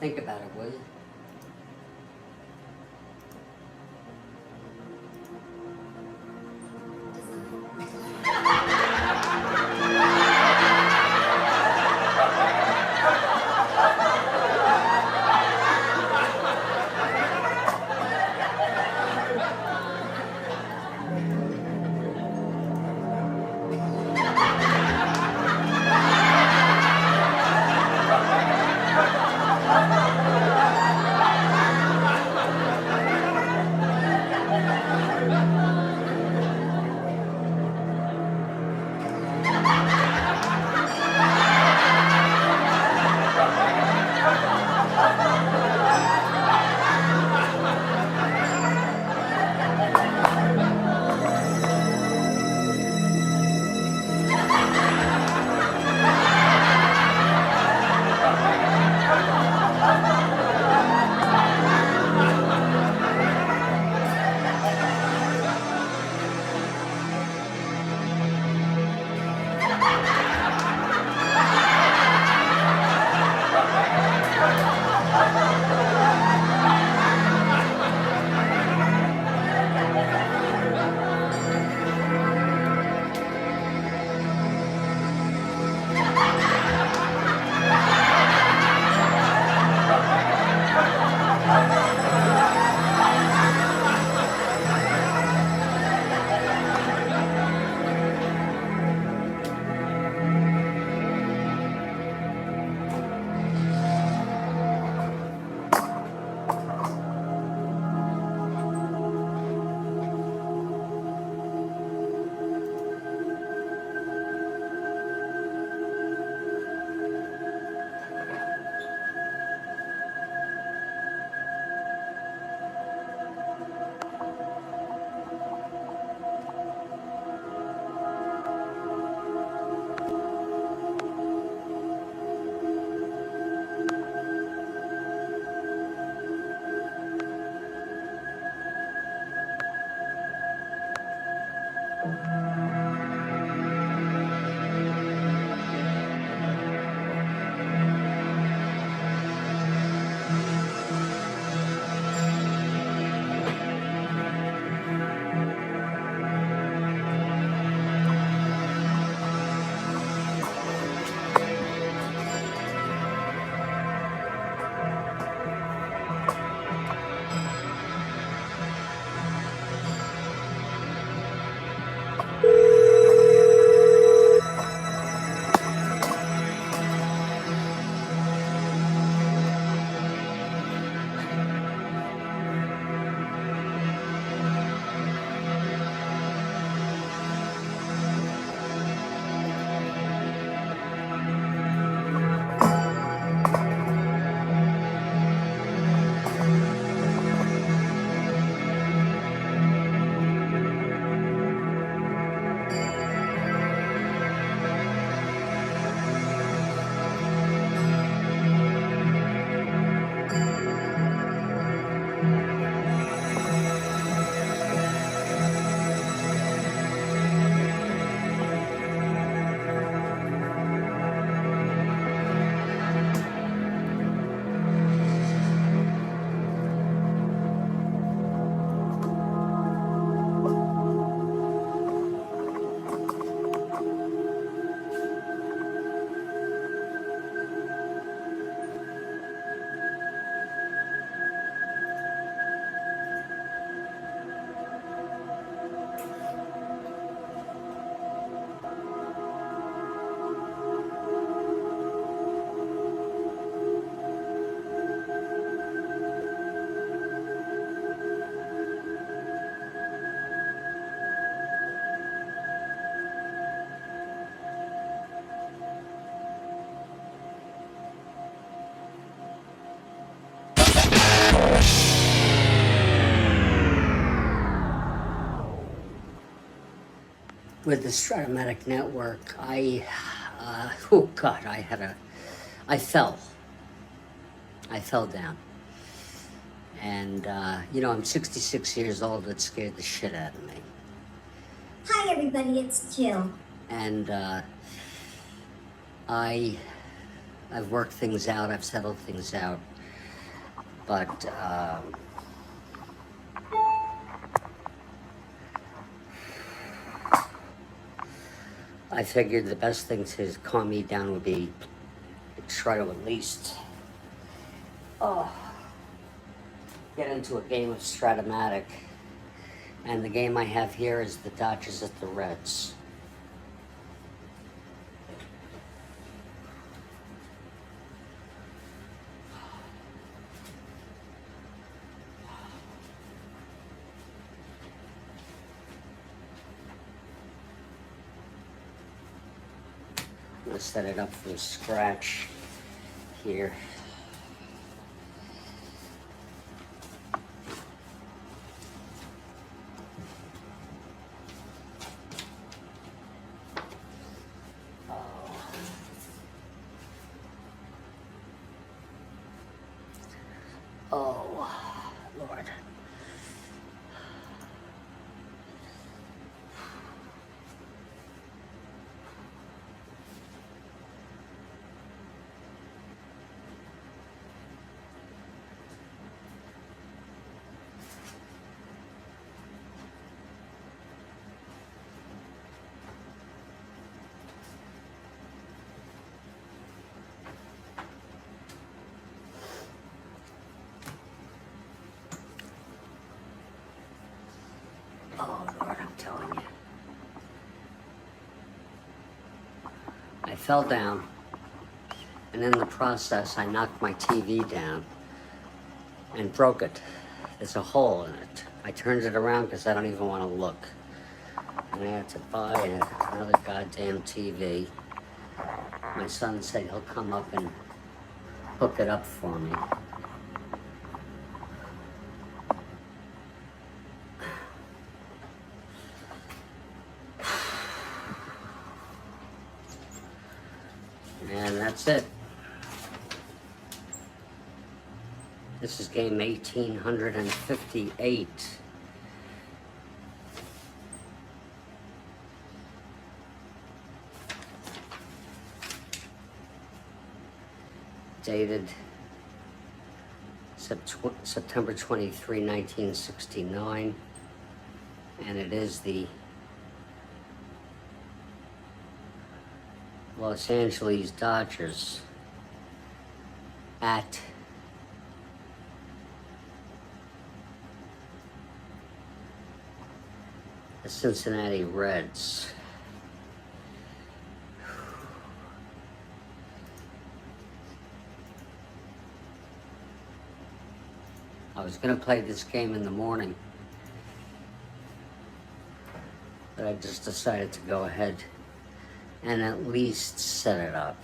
Think about it, will you? With the Strat-O-Matic network, oh God, I fell. I fell down. And, I'm 66 years old. It scared the shit out of me. Hi, everybody. It's Jill. And I've worked things out. I've settled things out. But I figured the best thing to calm me down would be try to at least get into a game of Strat-O-Matic. And the game I have here is the Dodgers at the Reds. I'm going to set it up from scratch here. Oh, Lord. Oh, Lord, I'm telling you. I fell down, and in the process, I knocked my TV down and broke it. There's a hole in it. I turned it around because I don't even want to look. And I had to buy another goddamn TV. My son said he'll come up and hook it up for me. And that's it. This is game 1858. Dated September 23, 1969. And it is the Los Angeles Dodgers at the Cincinnati Reds. I was going to play this game in the morning, but I just decided to go ahead and at least set it up.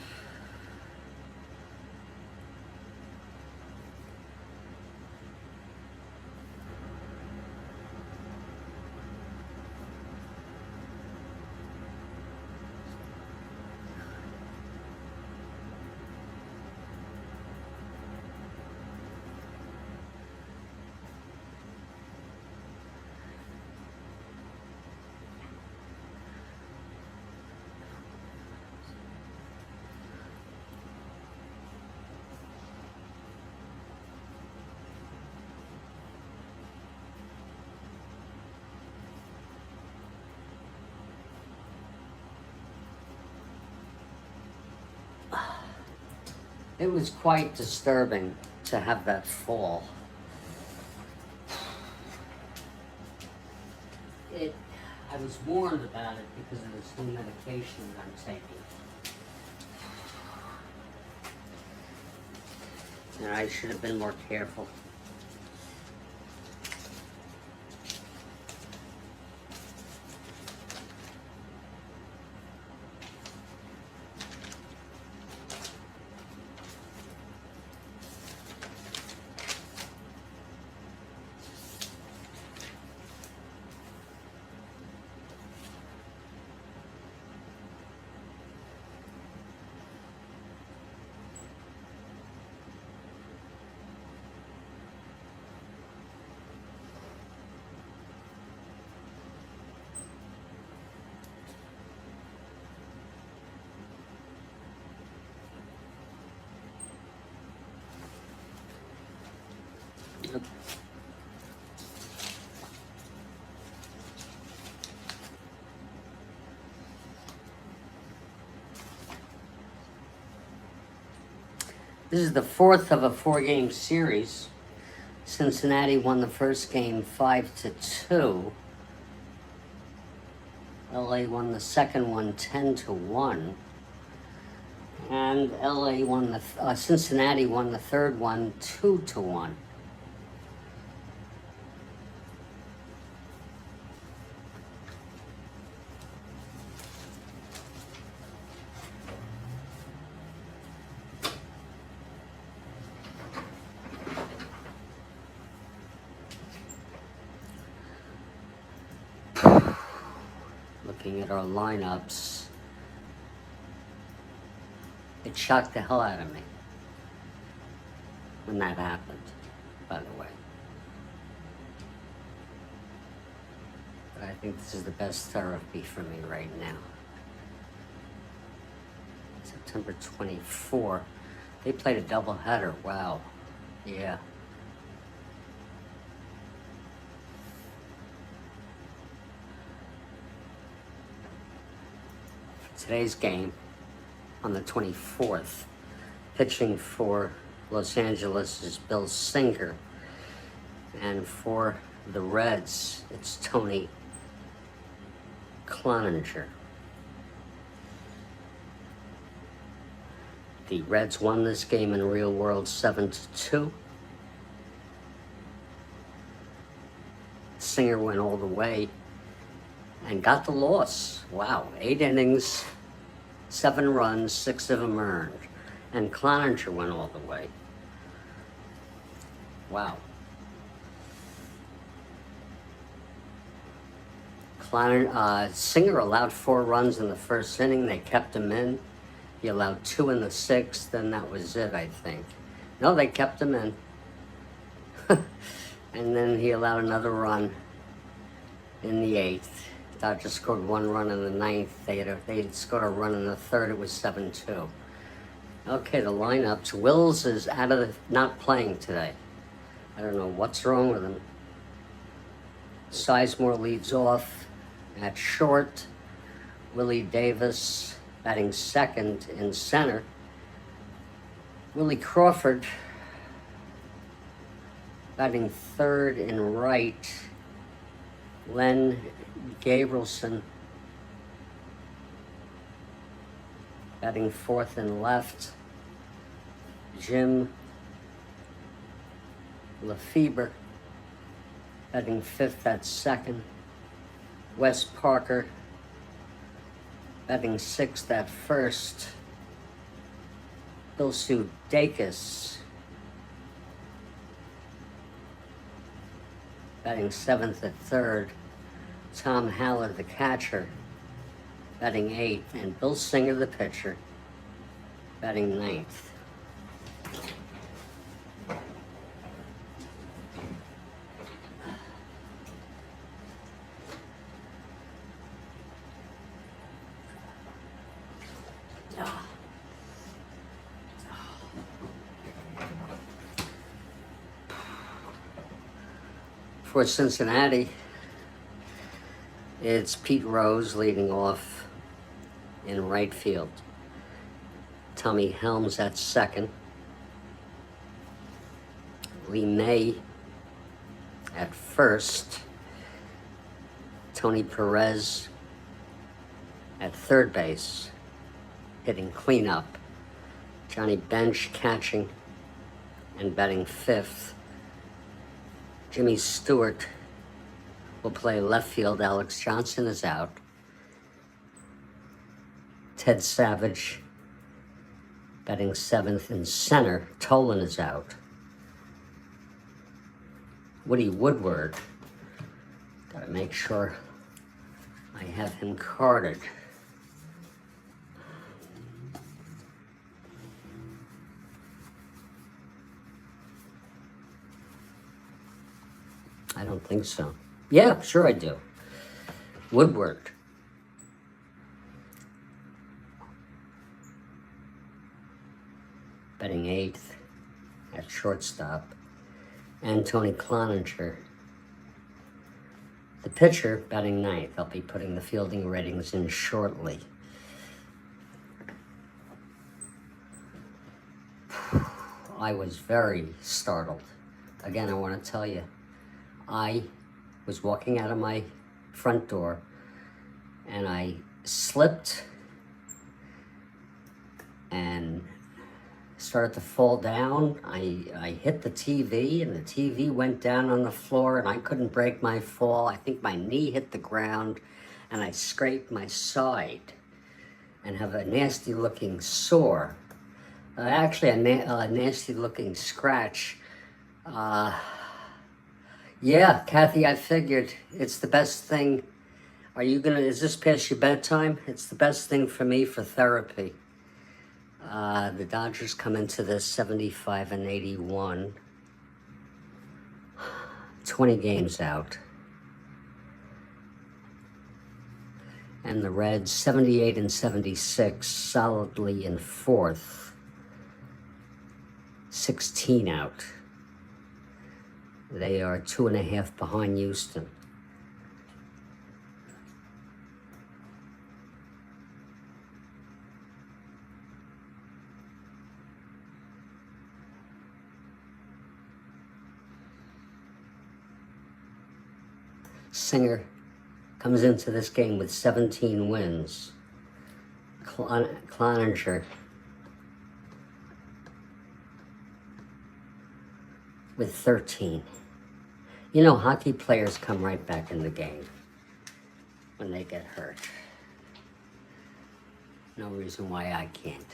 It was quite disturbing to have that fall. I was warned about it because of this new medication that I'm taking. And I should have been more careful. This is the fourth of a four-game series. Cincinnati won the first game 5-2. LA won the second one 10-1. And Cincinnati won the third one 2-1. Looking at our lineups, it shocked the hell out of me when that happened, by the way. But I think this is the best therapy for me right now. September 24. They played a doubleheader. Wow. Yeah. Today's game on the 24th, pitching for Los Angeles is Bill Singer, and for the Reds, it's Tony Cloninger. The Reds won this game in real world 7-2. Singer went all the way and got the loss. Wow, 8 innings, 7 runs, 6 of them earned. And Cloninger went all the way. Wow. Singer allowed 4 runs in the first inning. They kept him in. He allowed 2 in the 6th, and that was it, I think. No, they kept him in. And then he allowed another run in the 8th. Dodgers scored 1 run in the 9th. They had scored a run in the 3rd. It was 7-2. Okay, the lineups. Wills is not playing today. I don't know what's wrong with him. Sizemore leads off at short. Willie Davis batting second in center. Willie Crawford batting third in right. Len Gabrielson batting fourth and left. Jim Lefebvre batting fifth at second. Wes Parker batting sixth at first. Bill Sudakis batting seventh at third. Tom Haller, the catcher, batting eighth, and Bill Singer, the pitcher, batting ninth. For Cincinnati, it's Pete Rose leading off in right field. Tommy Helms at second. Lee May at first. Tony Perez at third base, hitting cleanup. Johnny Bench catching and batting fifth. Jimmy Stewart will play left field. Alex Johnson is out. Ted Savage batting seventh in center. Tolan is out. Woody Woodward, gotta make sure I have him carded. I don't think so. Yeah, sure I do. Woodward. Batting eighth at shortstop. and Tony Cloninger. The pitcher batting ninth. I'll be putting the fielding ratings in shortly. I was very startled. Again, I want to tell you, I was walking out of my front door and I slipped and started to fall down. I hit the TV and the TV went down on the floor and I couldn't break my fall. I think my knee hit the ground and I scraped my side and have a nasty looking sore. Actually, a nasty looking scratch. Yeah, Kathy, I figured it's the best thing. Is this past your bedtime? It's the best thing for me for therapy. The Dodgers come into this 75 and 81. 20 games out. And the Reds 78 and 76, solidly in fourth. 16 out. They are 2.5 behind Houston. Singer comes into this game with 17 wins. Cloninger with 13. You know, hockey players come right back in the game when they get hurt. No reason why I can't.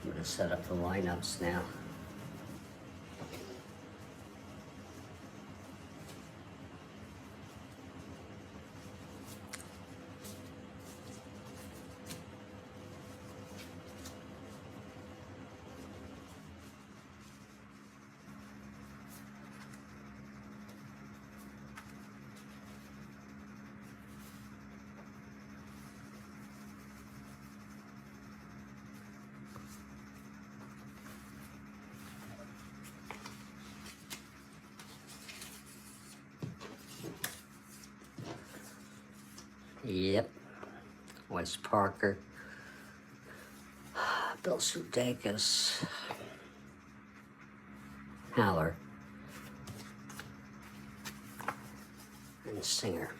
I'm going to set up the lineups now. Yep. Wes Parker. Bill Sudeikis. Haller. And Singer.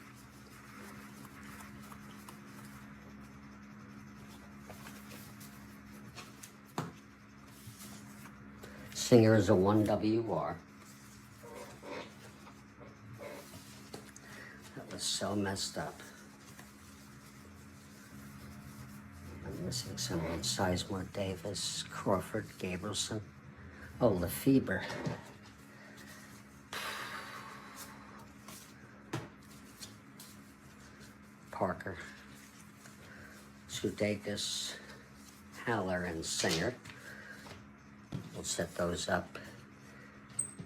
Singer is a 1WR. That was so messed up. I'm missing someone. Sizemore, Davis, Crawford, Gabrielson. Oh, Lefebvre. Parker. Sudeikis, Haller, and Singer. We'll set those up.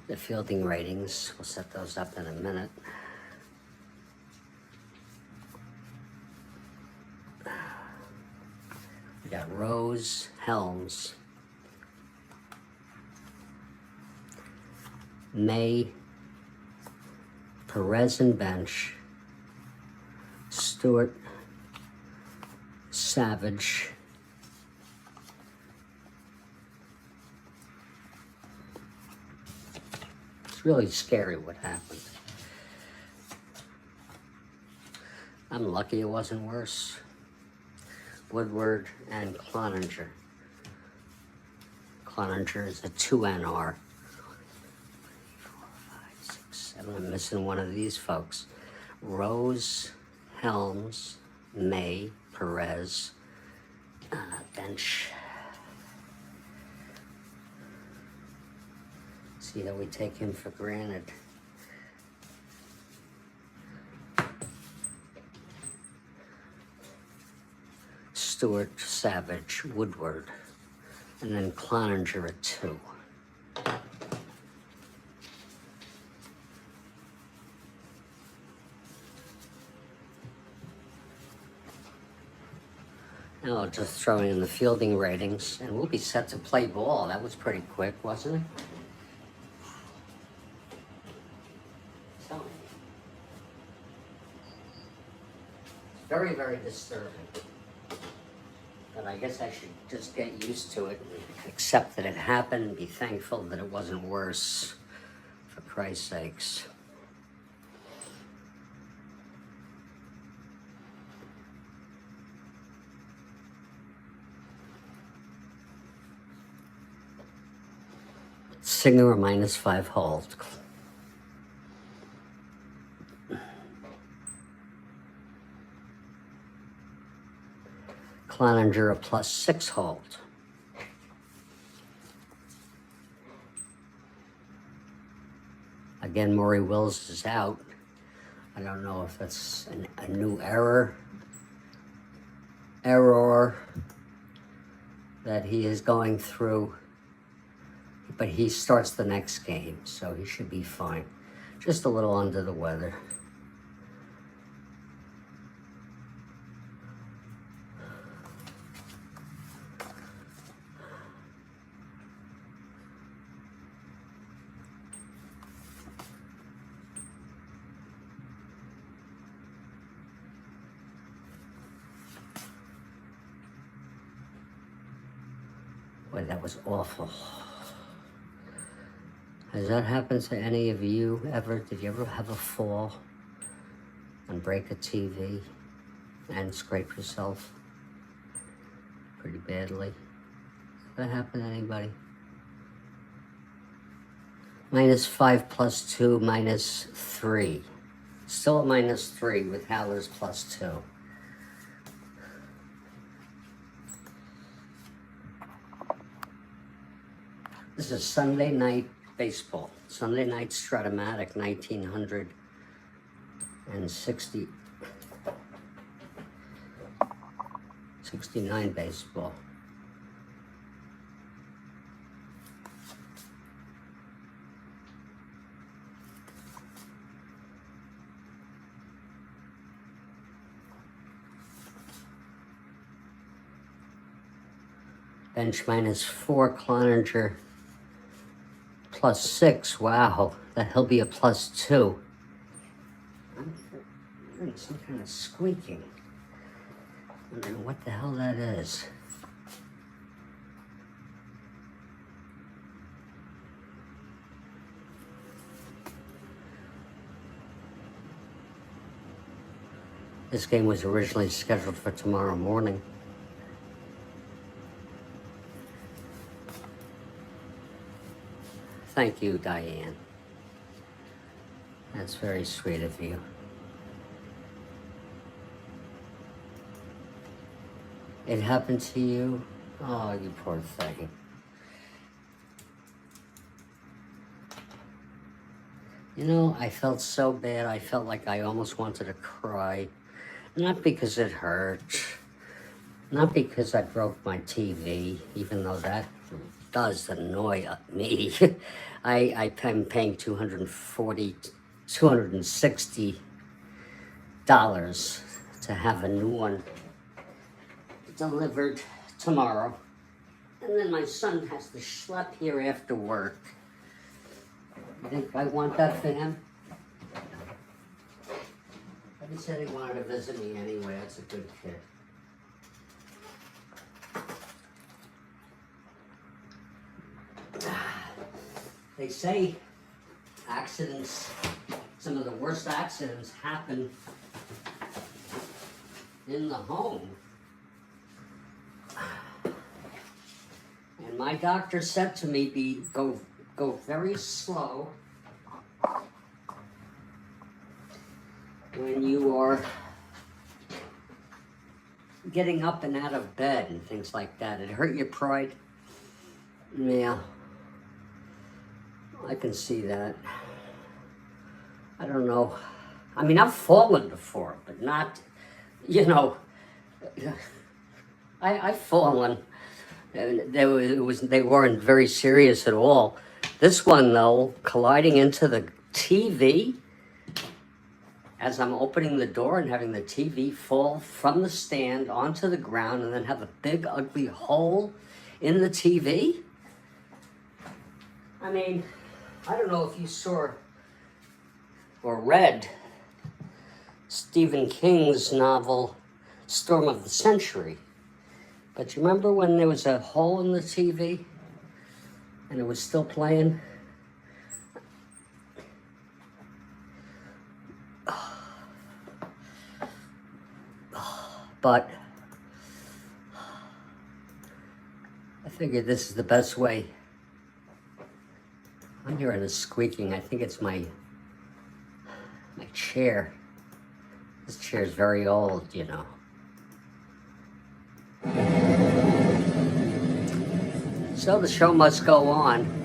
The fielding ratings, we'll set those up in a minute. We got Rose, Helms, May, Perez and bench, Stewart, Savage, it's really scary what happened. I'm lucky it wasn't worse. Woodward and Cloninger. Cloninger is a 2NR. 4, 5, 6, 7. I'm missing one of these folks. Rose, Helms, May, Perez, bench. See how we take him for granted. Stewart, Savage, Woodward, and then Cloninger at 2. Now just throwing in the fielding ratings, and we'll be set to play ball. That was pretty quick, wasn't it? So, it's very, very disturbing. But I guess I should just get used to it and accept that it happened and be thankful that it wasn't worse, for Christ's sakes. Singer a -5 hold. Cloninger a +6 hold. Again, Maury Wills is out. I don't know if that's a new error that he is going through, but he starts the next game, so he should be fine. Just a little under the weather. Boy, that was awful. Has that happened to any of you ever? Did you ever have a fall and break a TV and scrape yourself pretty badly? Did that happen to anybody? -5 +2, -3. Still a -3 with Howler's +2. This is Sunday night baseball. Sunday night Strat-O-Matic 1969 baseball. Bench -4, Cloninger +6. Wow, that he'll be a +2. I'm hearing some kind of squeaking. I don't know what the hell that is. This game was originally scheduled for tomorrow morning. Thank you, Diane. That's very sweet of you. It happened to you? Oh, you poor thing. You know, I felt so bad. I felt like I almost wanted to cry. Not because it hurt. Not because I broke my TV, even though that does annoy me. I'm paying $260 to have a new one delivered tomorrow. And then my son has to schlep here after work. You think I want that for him? He said he wanted to visit me anyway. That's a good kid. They say accidents, some of the worst accidents happen in the home. And my doctor said to me, go very slow when you are getting up and out of bed and things like that. It hurt your pride? Yeah. I can see that. I don't know. I mean, I've fallen before, but not, you know, I've fallen. They weren't very serious at all. This one, though, colliding into the TV as I'm opening the door and having the TV fall from the stand onto the ground and then have a big ugly hole in the TV. I mean, I don't know if you saw or read Stephen King's novel Storm of the Century, but you remember when there was a hole in the TV and it was still playing? But I figured this is the best way. I'm hearing a squeaking. I think it's my chair. This chair is very old, you know. So the show must go on.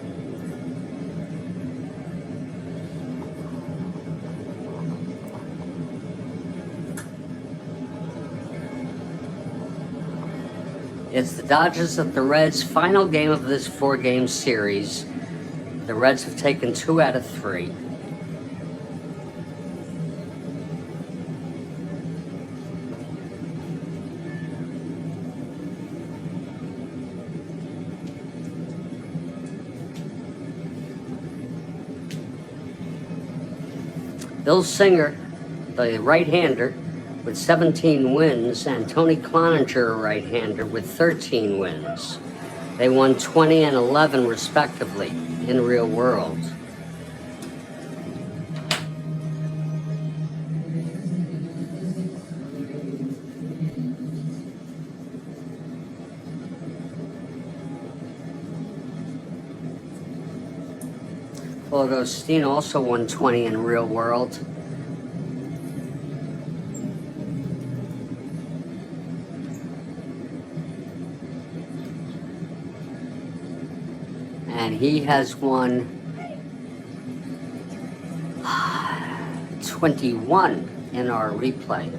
It's the Dodgers at the Reds' final game of this 4-game series. The Reds have taken 2 out of 3. Bill Singer, the right-hander, with 17 wins, and Tony Cloninger, a right-hander, with 13 wins. They won 20 and 11, respectively, in real world. Augustine also won 20 in real world. And he has won 21 in our replay.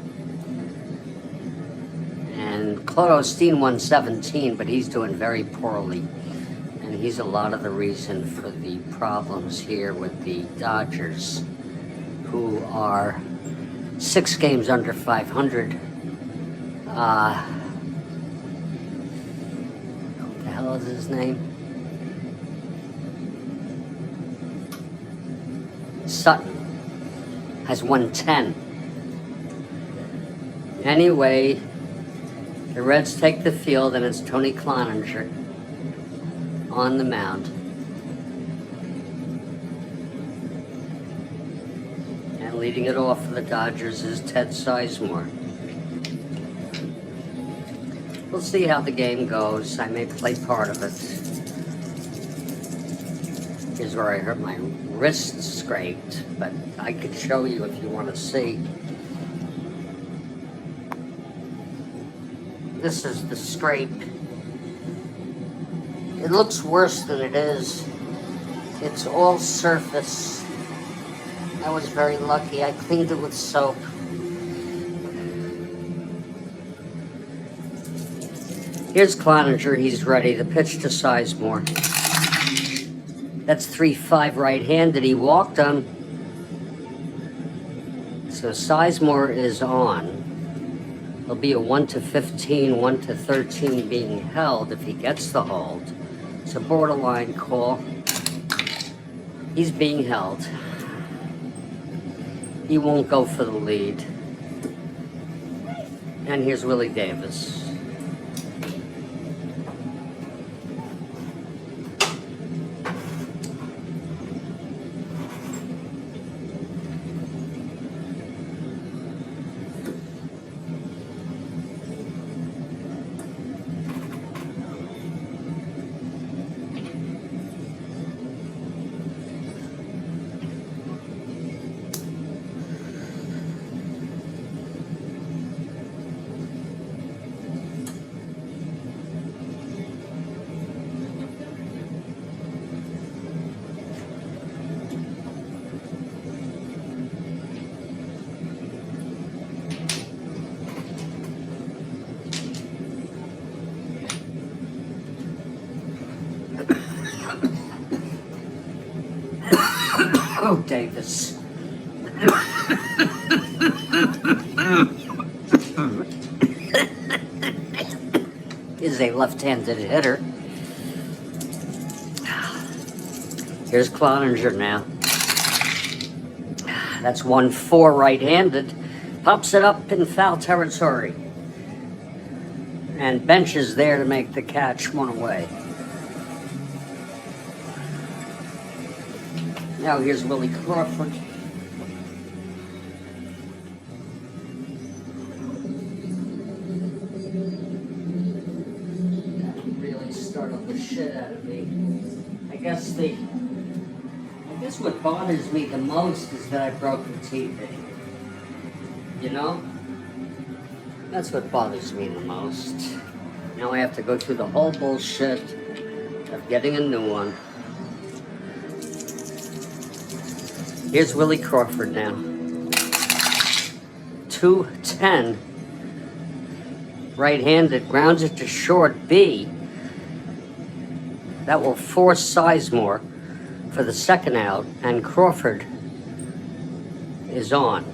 And Claude Osteen won 17, but he's doing very poorly. And he's a lot of the reason for the problems here with the Dodgers, who are 6 games under 500. What the hell is his name? Sutton has won 10. Anyway, the Reds take the field, and it's Tony Cloninger on the mound. And leading it off for the Dodgers is Ted Sizemore. We'll see how the game goes. I may play part of it. Here's where I hurt my wrist scraped, but I could show you if you want to see. This is the scrape. It looks worse than it is. It's all surface. I was very lucky. I cleaned it with soap. Here's Cloninger. He's ready. The pitch to Sizemore. That's 3-5 right-handed. He walked him. So Sizemore is on. There'll be a 1-15, 1-13 being held if he gets the hold. It's a borderline call. He's being held. He won't go for the lead. And here's Willie Davis. Oh, Davis. is a left-handed hitter. Here's Cloninger now. That's 1-4 right-handed. Pops it up in foul territory. And Bench is there to make the catch, 1 away. Now here's Willie Crawford. That really startled the shit out of me. I guess what bothers me the most is that I broke the TV. You know? That's what bothers me the most. Now I have to go through the whole bullshit of getting a new one. Here's Willie Crawford now. 2-10. Right-handed, grounds it to short B. That will force Sizemore for the second out, and Crawford is on.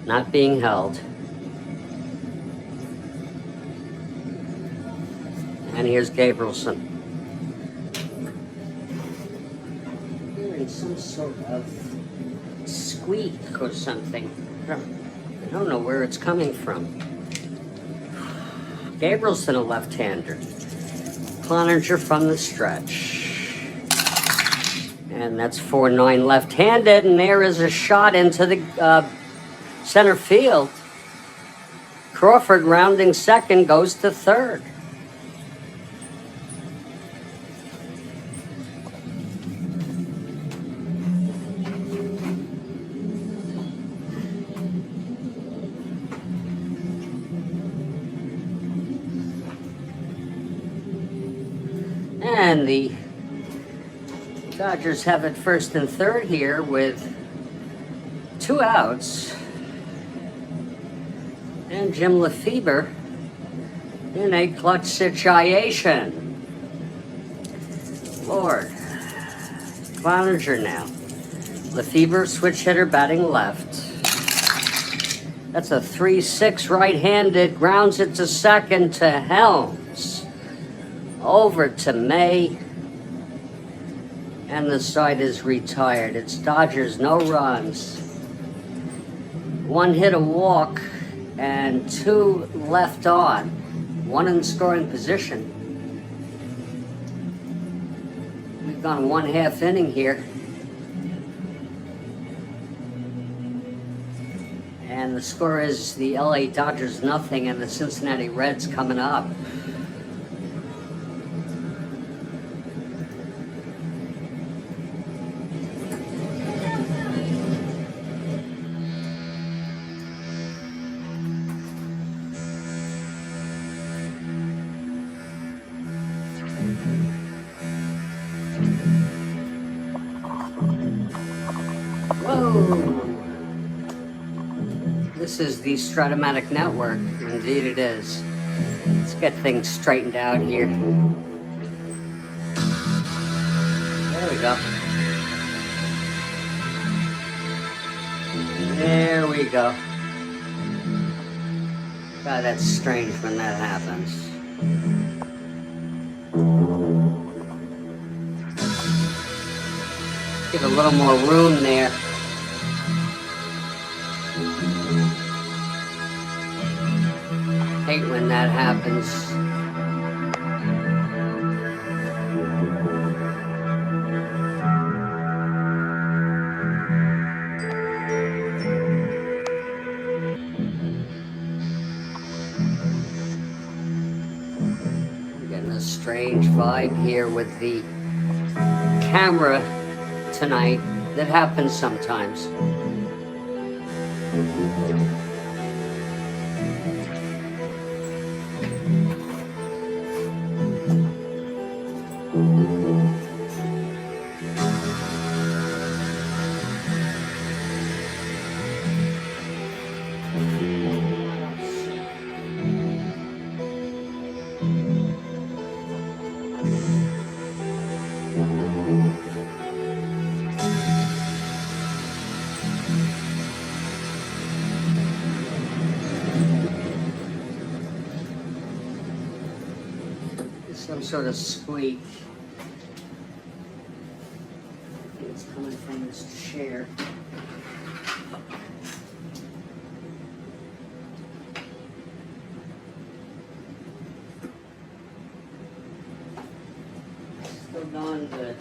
Not being held. And here's Gabrielson. Hearing some sort of squeak or something. I don't know where it's coming from. Gabrielson, a left-hander. Cloninger from the stretch. And that's 4-9 left-handed, and there is a shot into the center field. Crawford rounding second, goes to third. And the Dodgers have it first and third here with 2 outs. And Jim Lefebvre in a clutch situation. Lord. Cloninger now. Lefebvre, switch hitter, batting left. That's a 3-6 right-handed. Grounds it to second to Helms. Over to May. And the side is retired. It's Dodgers, no runs. 1 hit, a walk, and 2 left on. 1 in scoring position. We've gone 1/2 inning here. And the score is the LA Dodgers 0 and the Cincinnati Reds coming up. Whoa! This is the Strat-O-Matic network. Indeed it is. Let's get things straightened out here. There we go. There we go. God, that's strange when that happens. Give a little more room there. Hate when that happens. We're getting a strange vibe here with the camera tonight. That happens sometimes. sort of squeak. I think it's coming from this chair. Still going good.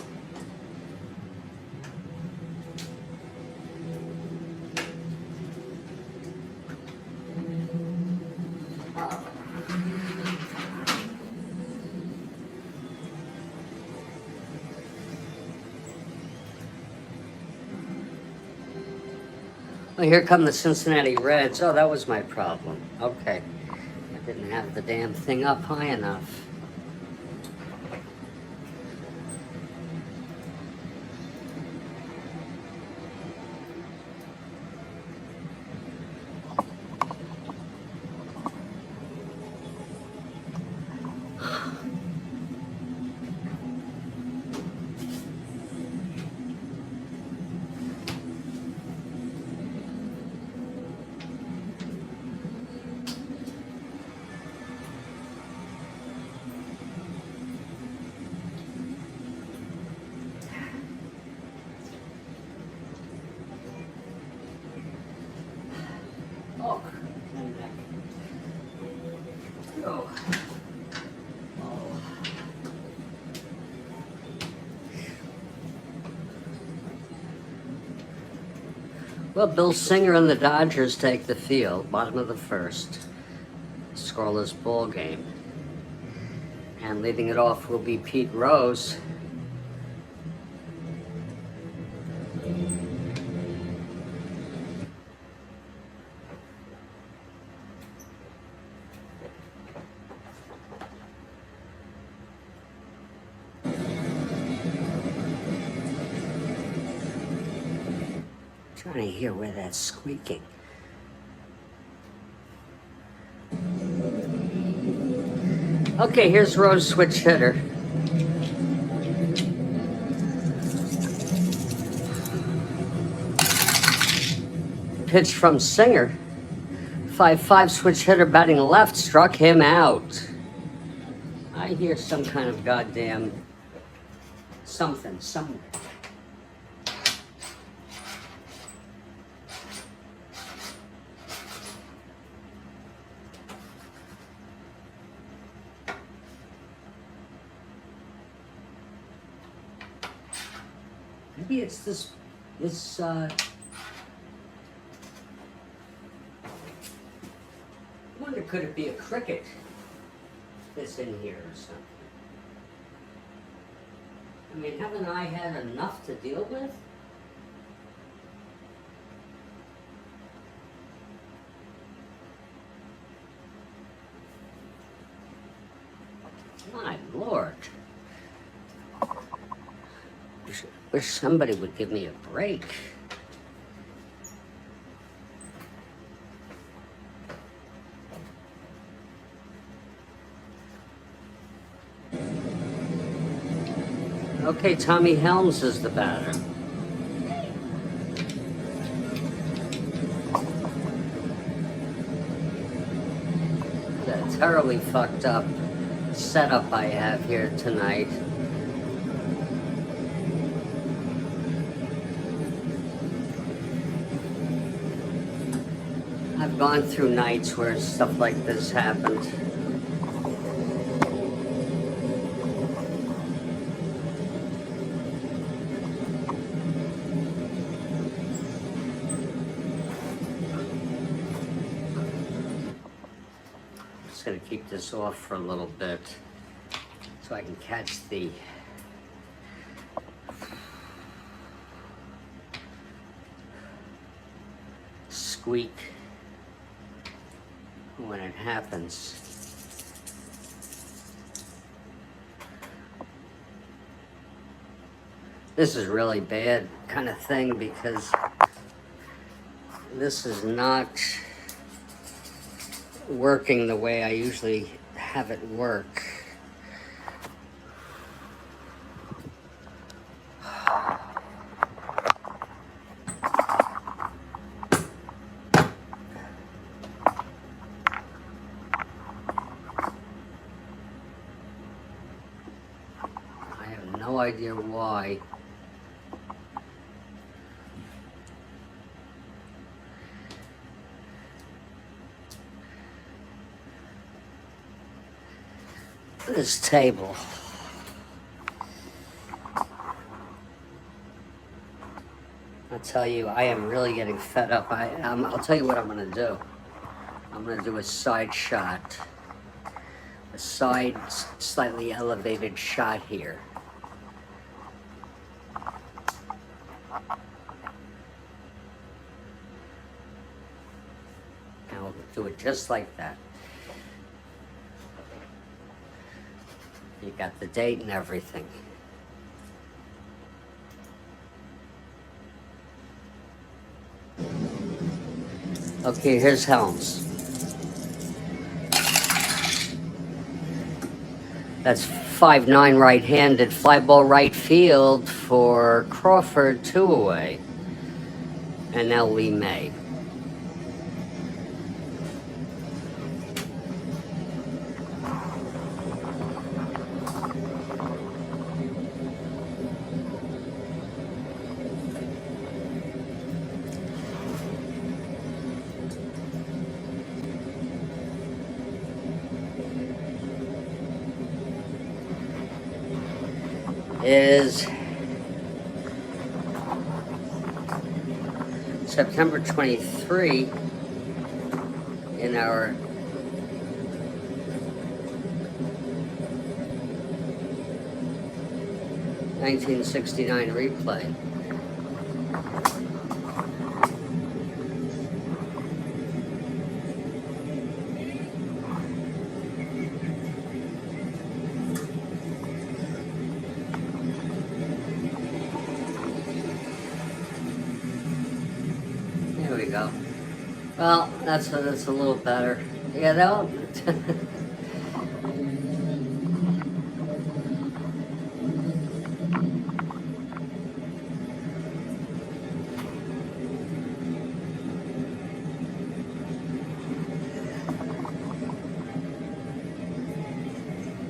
Well, here come the Cincinnati Reds. Oh, that was my problem. Okay. I didn't have the damn thing up high enough. Oh, oh. Oh. Well, Bill Singer and the Dodgers take the field, bottom of the first. Scoreless ball game. And leading it off will be Pete Rose. Trying to hear where that's squeaking. Okay, here's Rose switch hitter. Pitch from Singer. 5-5 switch hitter batting left struck him out. I hear some kind of goddamn something somewhere. Maybe it's this I wonder, could it be a cricket that's in here or something? I mean, haven't I had enough to deal with? My Lord. Wish somebody would give me a break. Okay, Tommy Helms is the batter. That terribly fucked up setup I have here tonight. I've gone through nights where stuff like this happened. Just gonna keep this off for a little bit so I can catch the squeak when it happens. This is really bad kind of thing because this is not working the way I usually have it work. idea why. This table. I'll tell you, I am really getting fed up. I'll tell you what I'm going to do. I'm going to do a side shot. A side, slightly elevated shot here. And we'll do it just like that. You got the date and everything. Okay, here's Helms. That's 5-9 right-handed, fly ball right field for Crawford, 2 away. And now Lee May. Is September 23 in our (1969) replay. There we go. Well, that's a little better. Yeah, that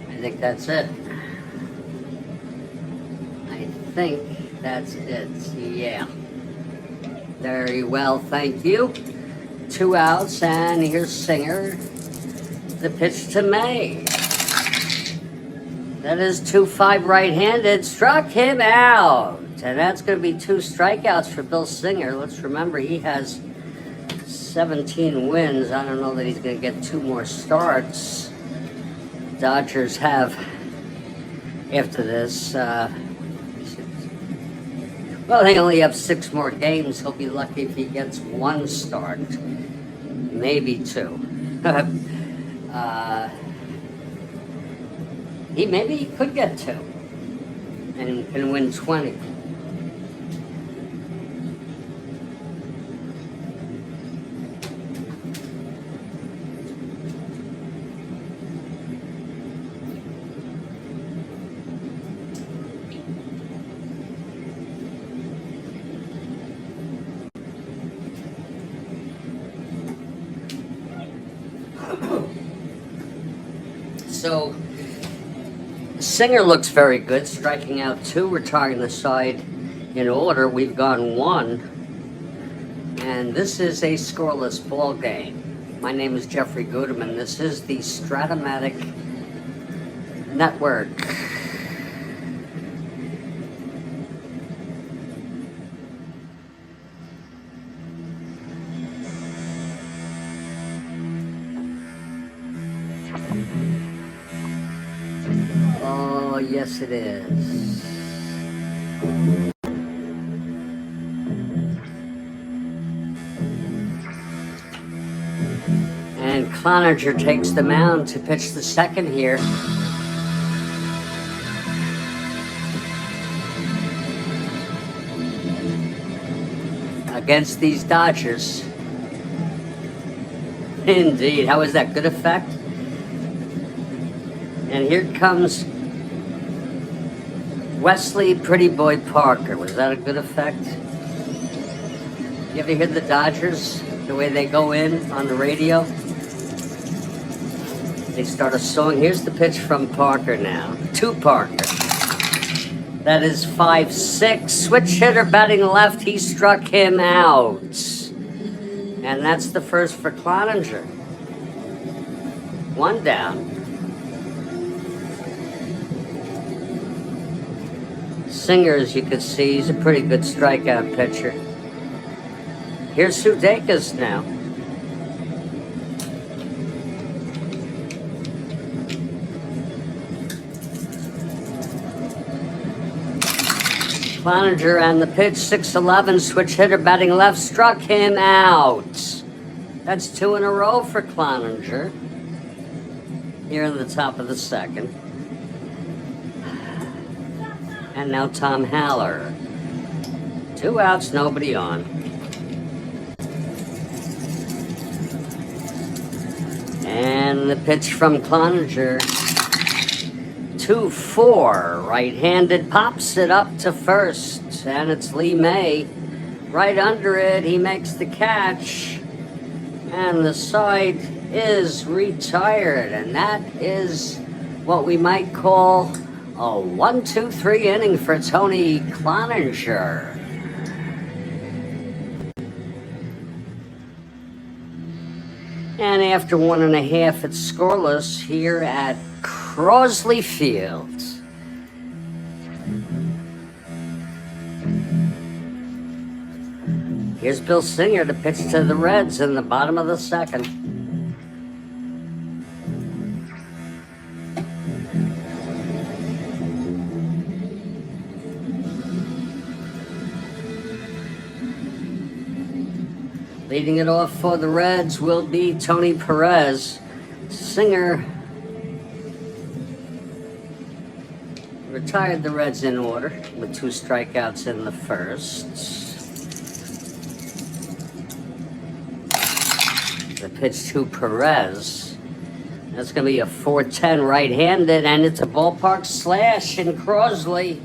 I think that's it. I think that's it. Yeah. Very well, thank you. 2 outs, and here's Singer. The pitch to May. That is 2-5 right-handed. Struck him out. And that's going to be 2 strikeouts for Bill Singer. Let's remember he has 17 wins. I don't know that he's going to get 2 more starts. Dodgers have, after this, well, they only have 6 more games. He'll be lucky if he gets 1 start, maybe 2. Maybe he could get 2 and can win 20. So, Singer looks very good, striking out 2, retiring the side in order. We've gone 1, and this is a scoreless ball game. My name is Jeffrey Guterman. This is the Strat-O-Matic Network. Oh, yes it is. And Cloninger takes the mound to pitch the second here. Against these Dodgers. Indeed. How is that? Good effect? And here comes Wesley Pretty Boy Parker. Was that a good effect? You ever hear the Dodgers, the way they go in on the radio? They start a song. Here's the pitch from Parker now. To Parker. That is 5-6. Switch hitter batting left. He struck him out. And that's the first for Cloninger. One down. Singer, as you can see, he's a pretty good strikeout pitcher. Here's Sudeikis now. Cloninger and the pitch, 6-11, switch hitter batting left, struck him out. That's 2 in a row for Cloninger. Here in the top of the second. And now Tom Haller. 2 outs, nobody on. And the pitch from Cloninger. 2-4, right-handed, pops it up to first, and it's Lee May. Right under it, he makes the catch, and the side is retired, and that is what we might call a 1-2-3 inning for Tony Cloninger. And after 1.5, it's scoreless here at Crosley Field. Here's Bill Singer to pitch to the Reds in the bottom of the second. Leading it off for the Reds will be Tony Perez. Singer retired the Reds in order with 2 strikeouts in the first. The pitch to Perez. That's going to be a 4-10 right-handed, and it's a ballpark slash in Crosley.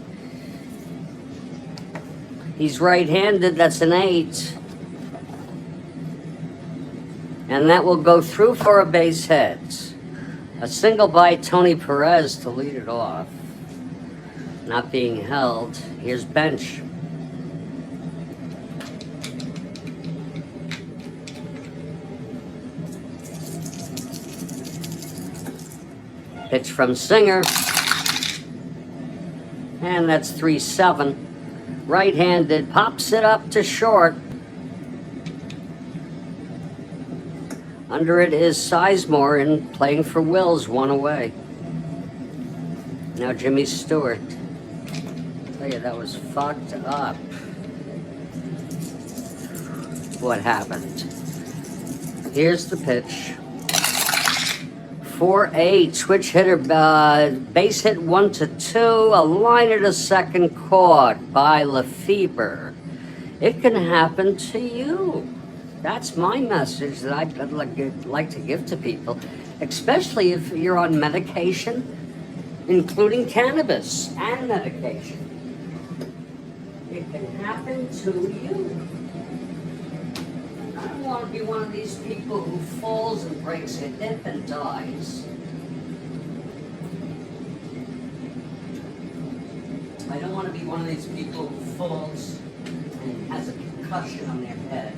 He's right-handed, that's an 8. And that will go through for a base hit. A single by Tony Perez to lead it off. Not being held. Here's Bench. Pitch from Singer. And that's 3-7. Right-handed, pops it up to short. Under it is Sizemore and playing for Wills, 1 away. Now Jimmy Stewart. Tell you, that was fucked up. What happened? Here's the pitch. 4-8, switch hitter, base hit 1-2, a liner to second caught by Lefebvre. It can happen to you. That's my message that I'd like to give to people, especially if you're on medication, including cannabis and medication. It can happen to you. I don't want to be one of these people who falls and breaks a hip and dies. I don't want to be one of these people who falls and has a concussion on their head.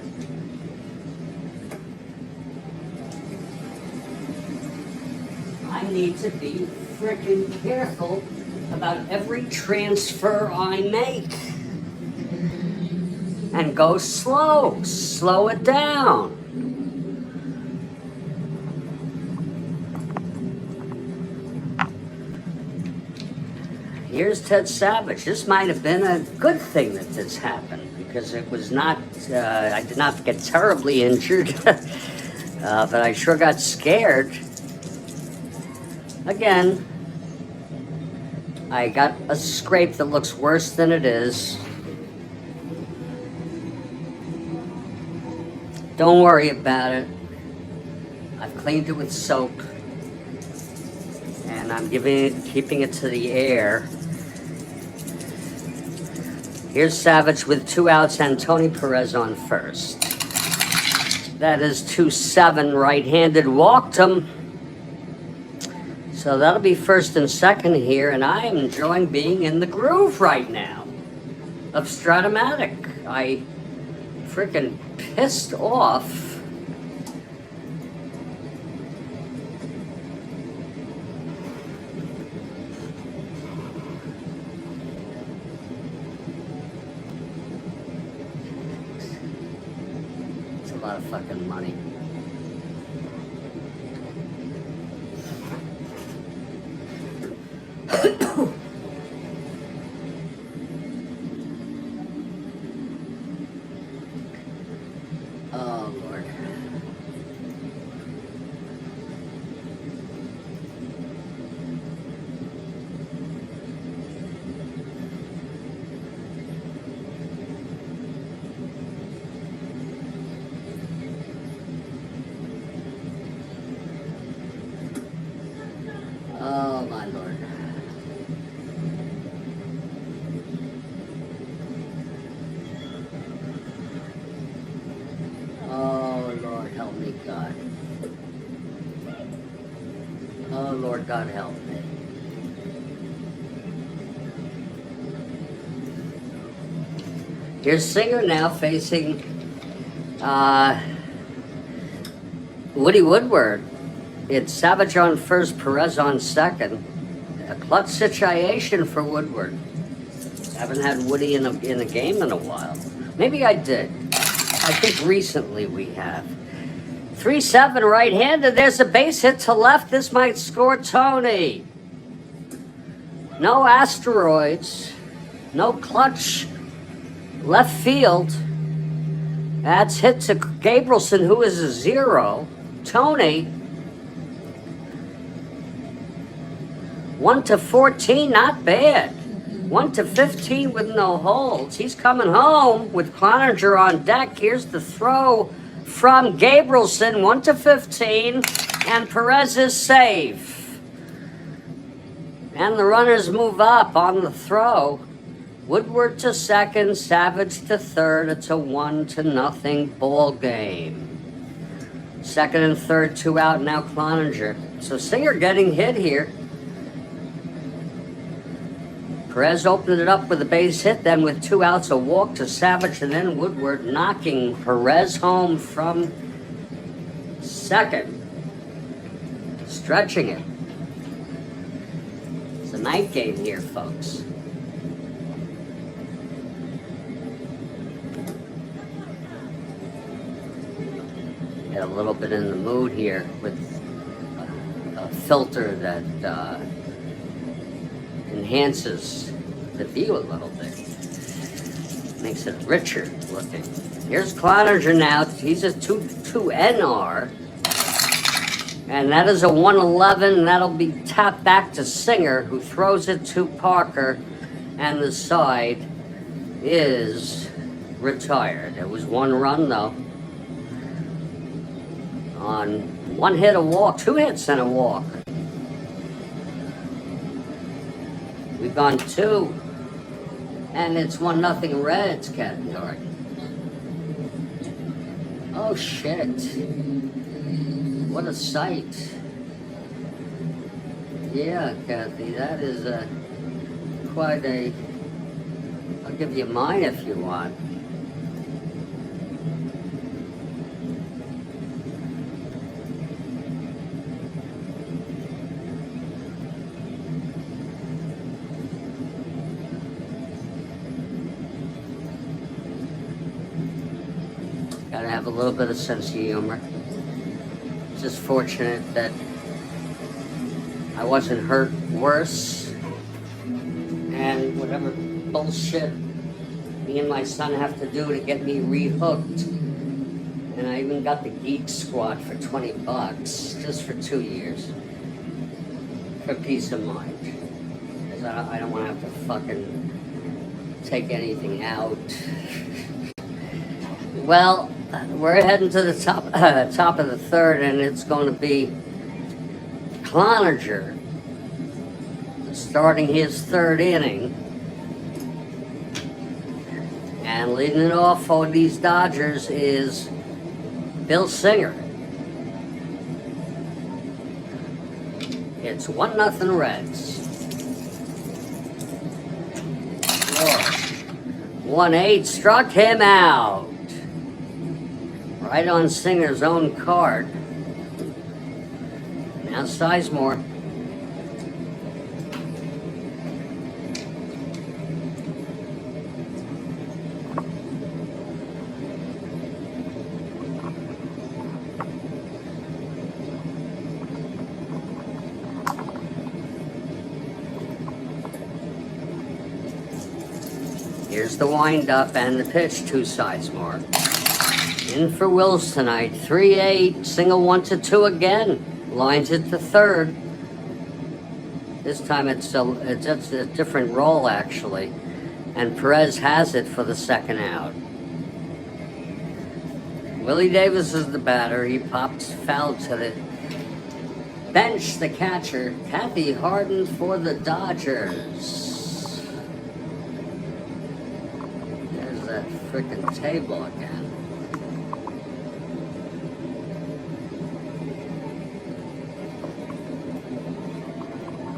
I need to be freaking careful about every transfer I make. And go slow. Slow it down. Here's Ted Savage. This might have been a good thing that this happened because it was not, I did not get terribly injured, but I sure got scared. Again, I got a scrape that looks worse than it is. Don't worry about it. I've cleaned it with soap. And I'm keeping it to the air. Here's Savage with 2 outs and Tony Perez on first. That is 2-7, right-handed, walked him. So that'll be first and second here, and I am enjoying being in the groove right now of Strat-O-Matic. I freaking pissed off it's a lot of fucking money. Oh, Lord. Oh, my Lord. Oh, Lord, help me, God. Oh, Lord, God, help me. Here's Singer now facing Woody Woodward. It's Savage on first, Perez on second. A clutch situation for Woodward. Haven't had Woody in a game in a while. Maybe I did. I think recently we have. 3-7 right-handed. There's a base hit to left. This might score Tony. No asteroids. No clutch. Left field. That's hit to Gabrielson, who is a 0. Tony. 1-14, not bad. 1-15 with no holds. He's coming home with Cloninger on deck. Here's the throw from Gabrielson, 1-15, and Perez is safe. And the runners move up on the throw. Woodward to second, Savage to third. It's a 1-0 ball game. Second and third, 2 out, now Cloninger. So Singer getting hit here. Perez opened it up with a base hit, then with 2 outs, a walk to Savage, and then Woodward knocking Perez home from second. Stretching it. It's a night game here, folks. Get a little bit in the mood here with a filter that enhances the view a little bit. Makes it richer looking. Here's Cloninger now. He's a 2 NR. And that is a 111. That'll be tapped back to Singer, who throws it to Parker. And the side is retired. It was 1 run though. On 1 hit, a walk, 2 hits and a walk. We've gone 2, and it's 1-0 Reds, Captain Dark. Oh shit! What a sight! Yeah, Kathy, that is quite a. I'll give you mine if you want. Gotta have a little bit of sense of humor. Just fortunate that I wasn't hurt worse. And whatever bullshit me and my son have to do to get me rehooked. And I even got the Geek Squad for $20 just for 2 years. For peace of mind. Because I don't want to have to fucking take anything out. Well, we're heading to the top of the third, and it's going to be Cloninger starting his 3rd inning. And leading it off for these Dodgers is Bill Singer. It's 1-0 Reds. 1-8 struck him out. Right on Singer's own card. Now Sizemore. Here's the windup and the pitch to Sizemore. In for Wills tonight. 3-8. Single 1-2 again. Lines it to third. This time it's a different roll actually. And Perez has it for the second out. Willie Davis is the batter. He pops foul to the bench, the catcher. Kathy Harden for the Dodgers. There's that frickin' table again.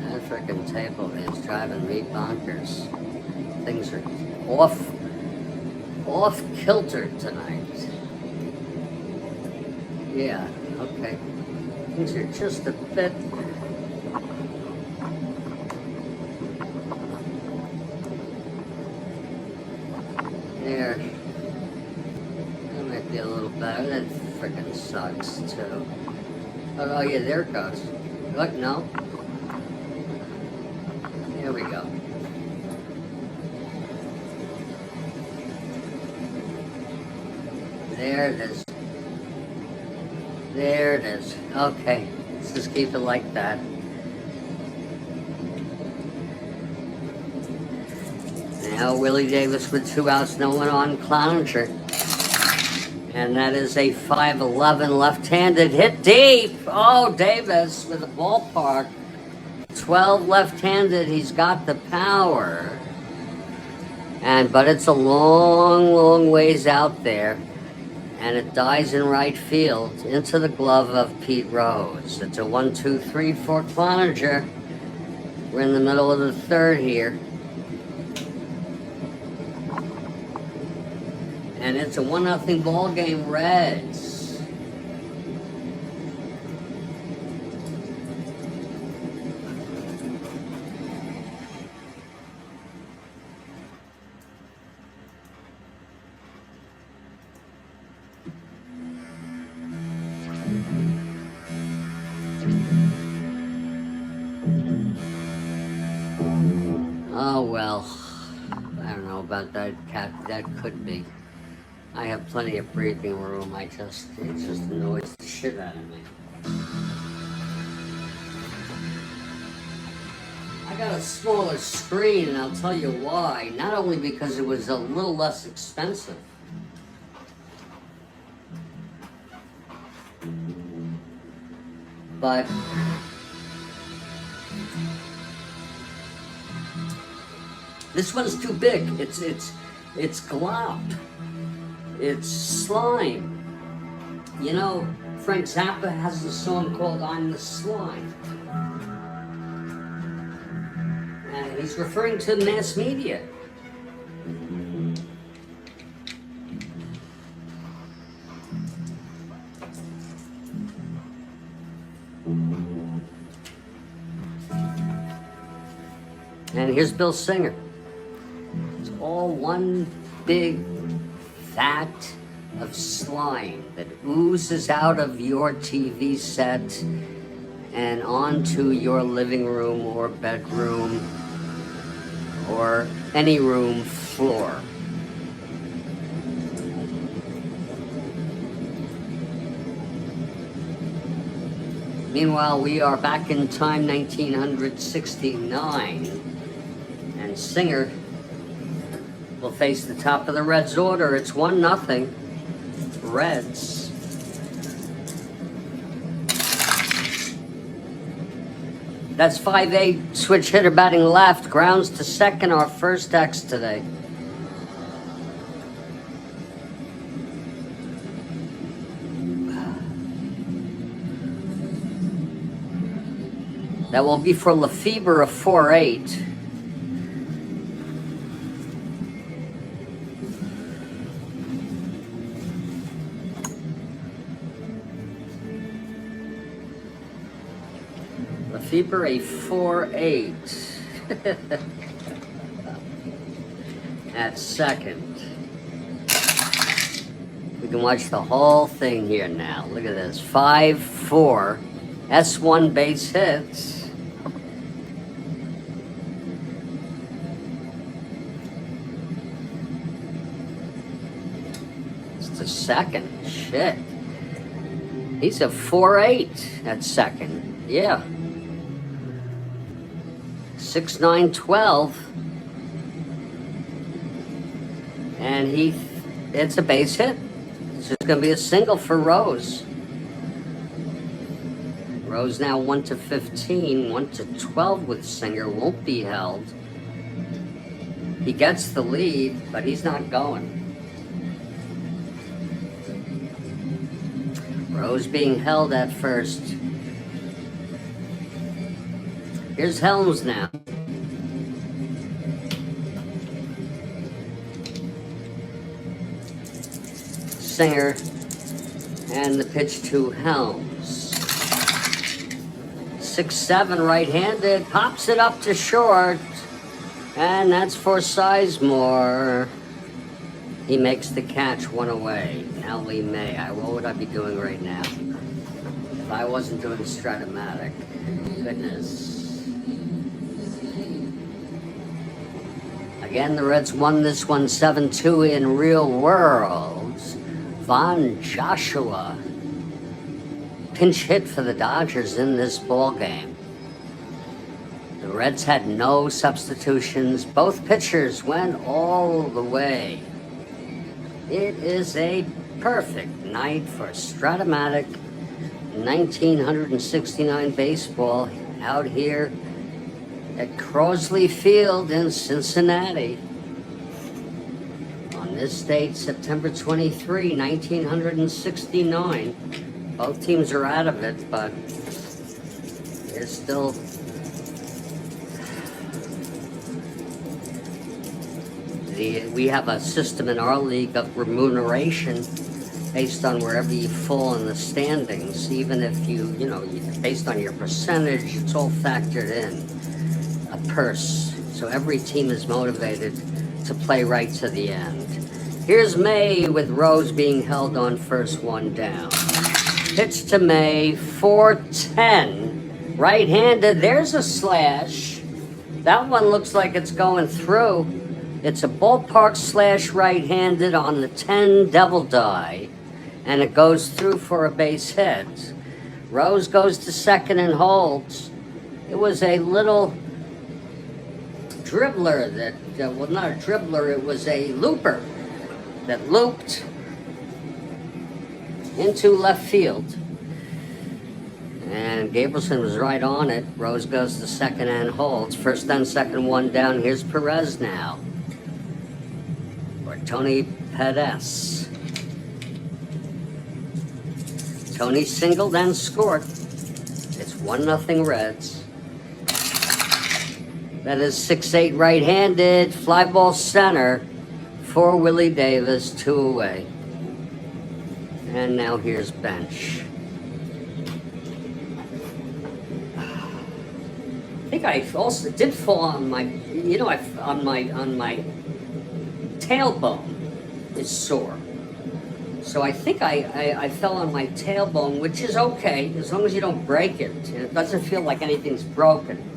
That frickin' table is driving me bonkers. Things are off kilter tonight. Yeah, okay. Things are just a bit. There. That might be a little better. That frickin' sucks too. Oh yeah, there it goes. Look, no. There we go. There it is. There it is. Okay, let's just keep it like that. Now Willie Davis with 2 outs, no one on Cloninger. And that is a 5-11 left-handed hit deep. Oh, Davis with a ballpark. 12 left-handed, he's got the power. But it's a long, long ways out there. And it dies in right field into the glove of Pete Rose. It's a 1-2-3 for Cloninger. We're in the middle of the third here. And it's a 1-0 ball game, Reds. Oh well, I don't know about that, Cat. That could be. I have plenty of breathing room. It just annoys the shit out of me. I got a smaller screen, and I'll tell you why. Not only because it was a little less expensive, but this one's too big. It's glob. It's slime. You know, Frank Zappa has a song called "I'm the Slime," and he's referring to mass media. And here's Bill Singer. It's all one big vat of slime that oozes out of your TV set and onto your living room or bedroom or any room floor. Meanwhile, we are back in time, 1969, and Singer will face the top of the Reds order. It's 1-0 Reds. That's 5-8 switch hitter batting left. Grounds to second, our first X today. That will be for Lefebvre, a 4-8. Lefebvre, a 4-8. At second. We can watch the whole thing here now. Look at this. 5-4. S1 base hits. It's the second. Shit. He's a 4-8 at second. Yeah. 6-9-12. And it's a base hit. It's just going to be a single for Rose. Rose now 1-15, 1-12 with Singer, won't be held. He gets the lead, but he's not going. Rose being held at first. Here's Helms now. Singer, and the pitch to Helms. 6-7 right-handed, pops it up to short, and that's for Sizemore. He makes the catch, one away. Now Lee May. What would I be doing right now if I wasn't doing Strat-O-Matic? Goodness. Again, the Reds won this one 7-2 in real world. Von Joshua, pinch hit for the Dodgers in this ball game. The Reds had no substitutions. Both pitchers went all the way. It is a perfect night for Strat-O-Matic 1969 baseball out here at Crosley Field in Cincinnati. This date, September 23, 1969. Both teams are out of it, but there's still we have a system in our league of remuneration based on wherever you fall in the standings. Even if based on your percentage, it's all factored in a purse. So every team is motivated to play right to the end. Here's May with Rose being held on first, one down. Pitch to May, 4-10. Right-handed, there's a slash. That one looks like it's going through. It's a ballpark slash right-handed on the 10 devil die. And it goes through for a base hit. Rose goes to second and holds. It was a little dribbler that, well, not a dribbler, it was a looper that looped into left field. And Gabrielson was right on it. Rose goes to second and holds. First and second, one down. Here's Perez now. Or Tony Perez. Tony singled and scored. It's 1-0 Reds. That is 6-8 right-handed, fly ball center for Willie Davis, 2 away. And now here's bench. I think I also did fall on my, on my tailbone is sore. So I think I fell on my tailbone, which is okay as long as you don't break it. And it doesn't feel like anything's broken.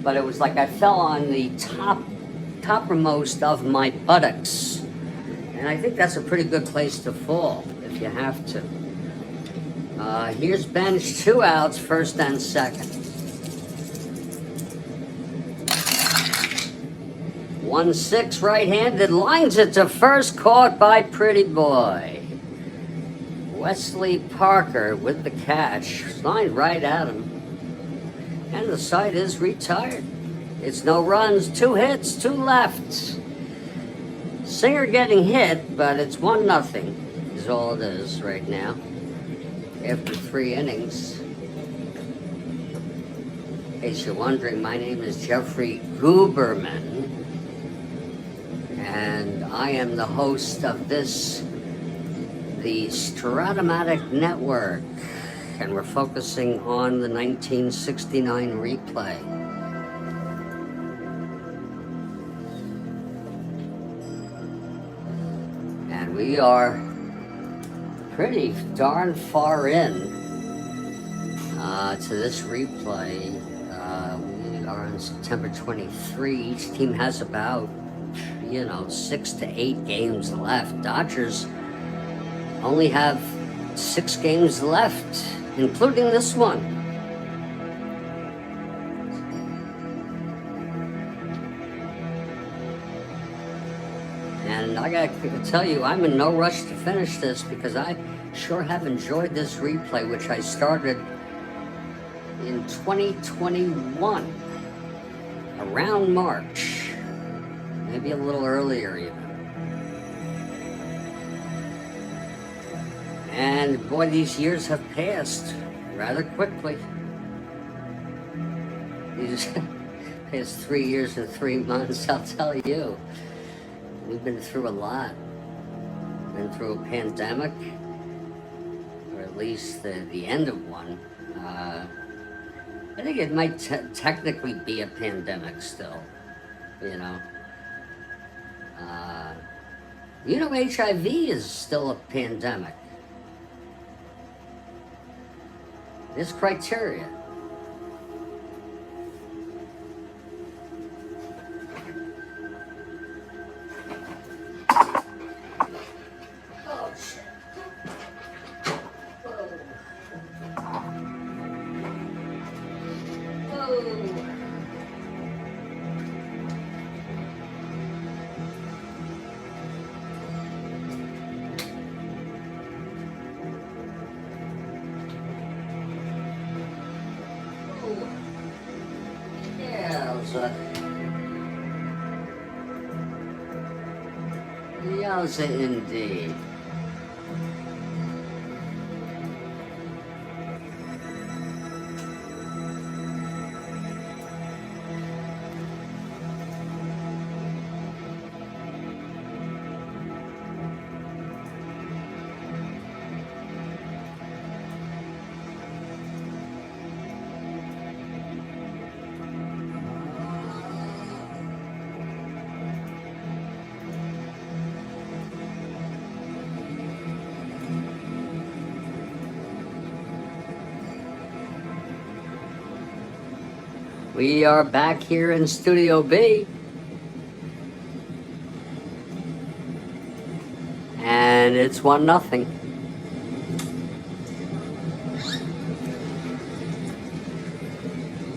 But it was like I fell on the toppermost of my buttocks. And I think that's a pretty good place to fall if you have to. Here's bench, 2 outs, first and second. 1-6 right-handed, lines it to first, caught by Pretty Boy. Wesley Parker with the catch, lined right at him. And the side is retired. It's no runs, 2 hits, 2 left. Singer getting hit, but it's 1-0 is all it is right now after 3 innings. case you're wondering, my name is Jeffrey Gooberman, and I am the host of this, the Strat-O-Matic Network, and we're focusing on the 1969 replay. And we are pretty darn far in to this replay. We are on September 23. Each team has about, 6 to 8 games left. Dodgers only have 6 games left, including this one. And I gotta tell you, I'm in no rush to finish this because I sure have enjoyed this replay, which I started in 2021, around March, maybe a little earlier even. And boy, these years have passed rather quickly. These past 3 years and 3 months, I'll tell you. We've been through a lot. Been through a pandemic, or at least the end of one. I think it might technically be a pandemic still, HIV is still a pandemic. There's criteria. Oh, shit. Yowza indeed. We are back here in Studio B. And it's 1-0.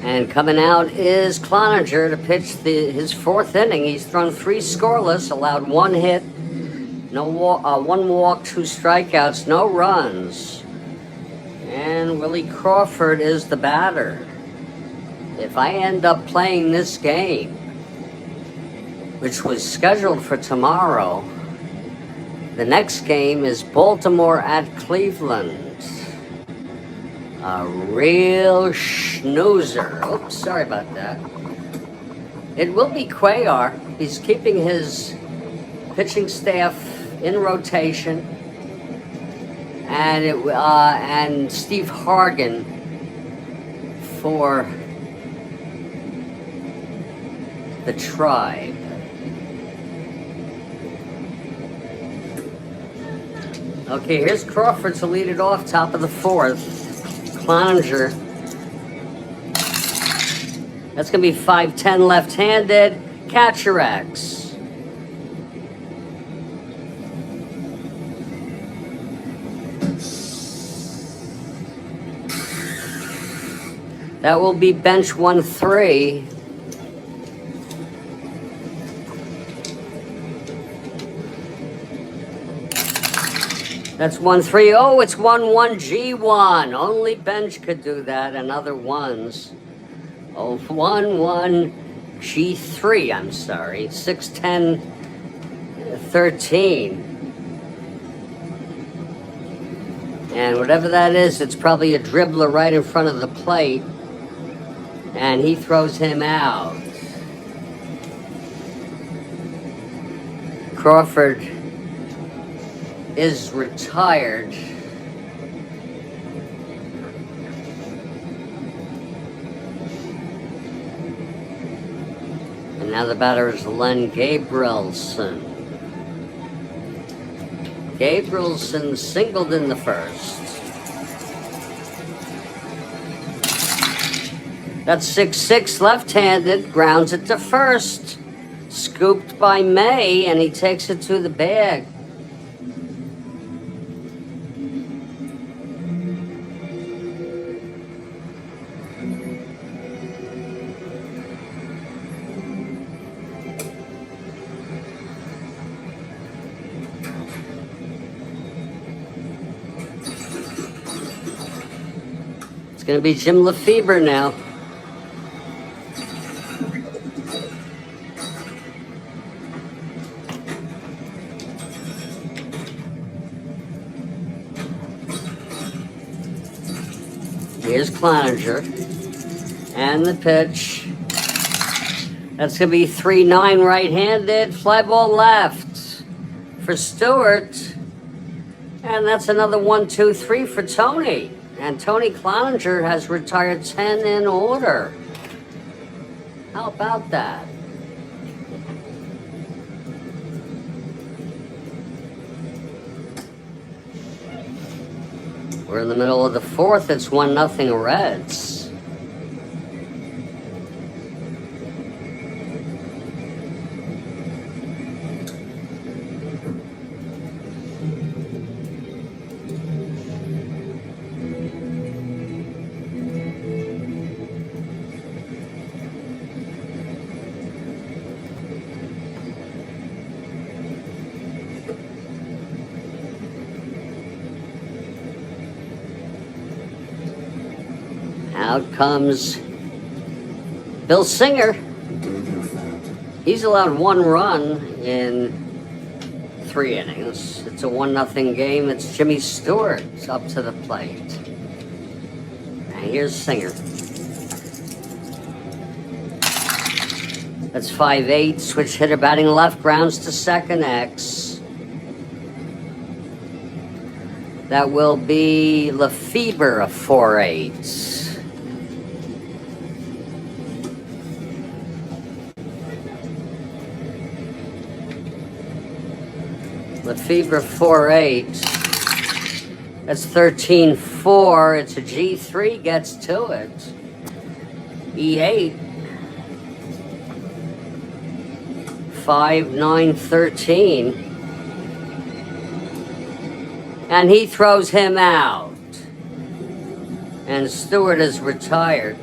And coming out is Cloninger to pitch his 4th inning. He's thrown 3 scoreless, allowed 1 hit, 1 walk, 2 strikeouts, no runs. And Willie Crawford is the batter. If I end up playing this game, which was scheduled for tomorrow, the next game is Baltimore at Cleveland. A real snoozer. Oops, sorry about that. It will be Cuellar. He's keeping his pitching staff in rotation. And Steve Hargan for the Tribe. Okay, here's Crawford to lead it off, top of the 4th. Cloninger. That's going to be 5'10" left-handed. Catcher X. That will be bench 1-3. That's 1-3. Oh, it's 1-1 G1. Only bench could do that, and other ones. Oh, 1-1 G3. I'm sorry. 6-10 13. And whatever that is, it's probably a dribbler right in front of the plate. And he throws him out. Crawford is retired. And now the batter is Len Gabrielson. Gabrielson singled in the first. That's 6-6 left-handed, grounds it to first. Scooped by May, and he takes it to the bag. It's going to be Jim Lefebvre now. Here's Cloninger. And the pitch. That's going to be 3-9 right-handed. Fly ball left for Stewart. And that's another 1-2-3 for Tony. And Tony Cloninger has retired 10 in order. How about that? We're in the middle of the fourth. It's 1-0 Reds. Out comes Bill Singer. He's allowed 1 run in 3 innings. It's a 1-0 game. It's Jimmy Stewart up to the plate. And here's Singer. That's 5-8. Switch hitter batting left, grounds to second, X. That will be Lefebvre, a 4-8. Lefebvre 4-8. That's 13-4. It's a G3, gets to it. E8. 5-9-13. And he throws him out. And Stewart is retired.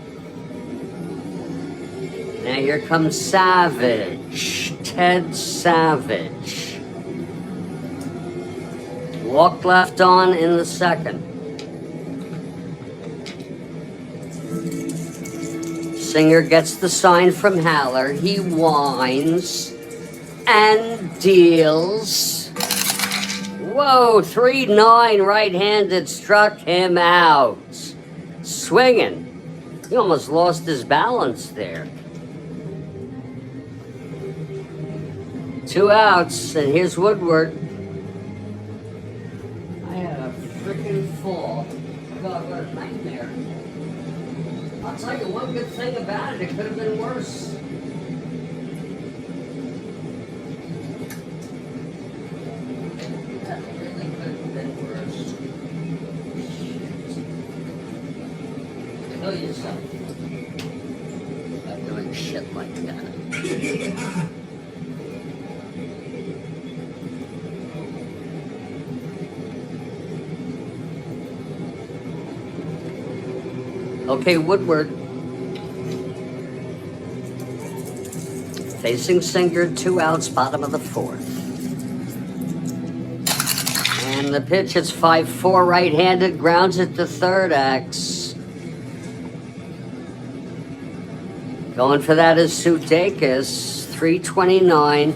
Now here comes Savage. Ted Savage. Walk left on in the second. Singer gets the sign from Haller. He winds and deals. Whoa, 3-9 right-handed struck him out. Swinging. He almost lost his balance there. 2 outs, and here's Woodward. Freaking fall. God, what a nightmare. I'll tell you one good thing about it, it could have been worse. That really could have been worse. Kill yourself by doing shit like that. Okay, Woodward. Facing Singer, 2 outs, bottom of the fourth. And the pitch is 5-4 right-handed, grounds it to third, X. Going for that is Sudeikis, 329.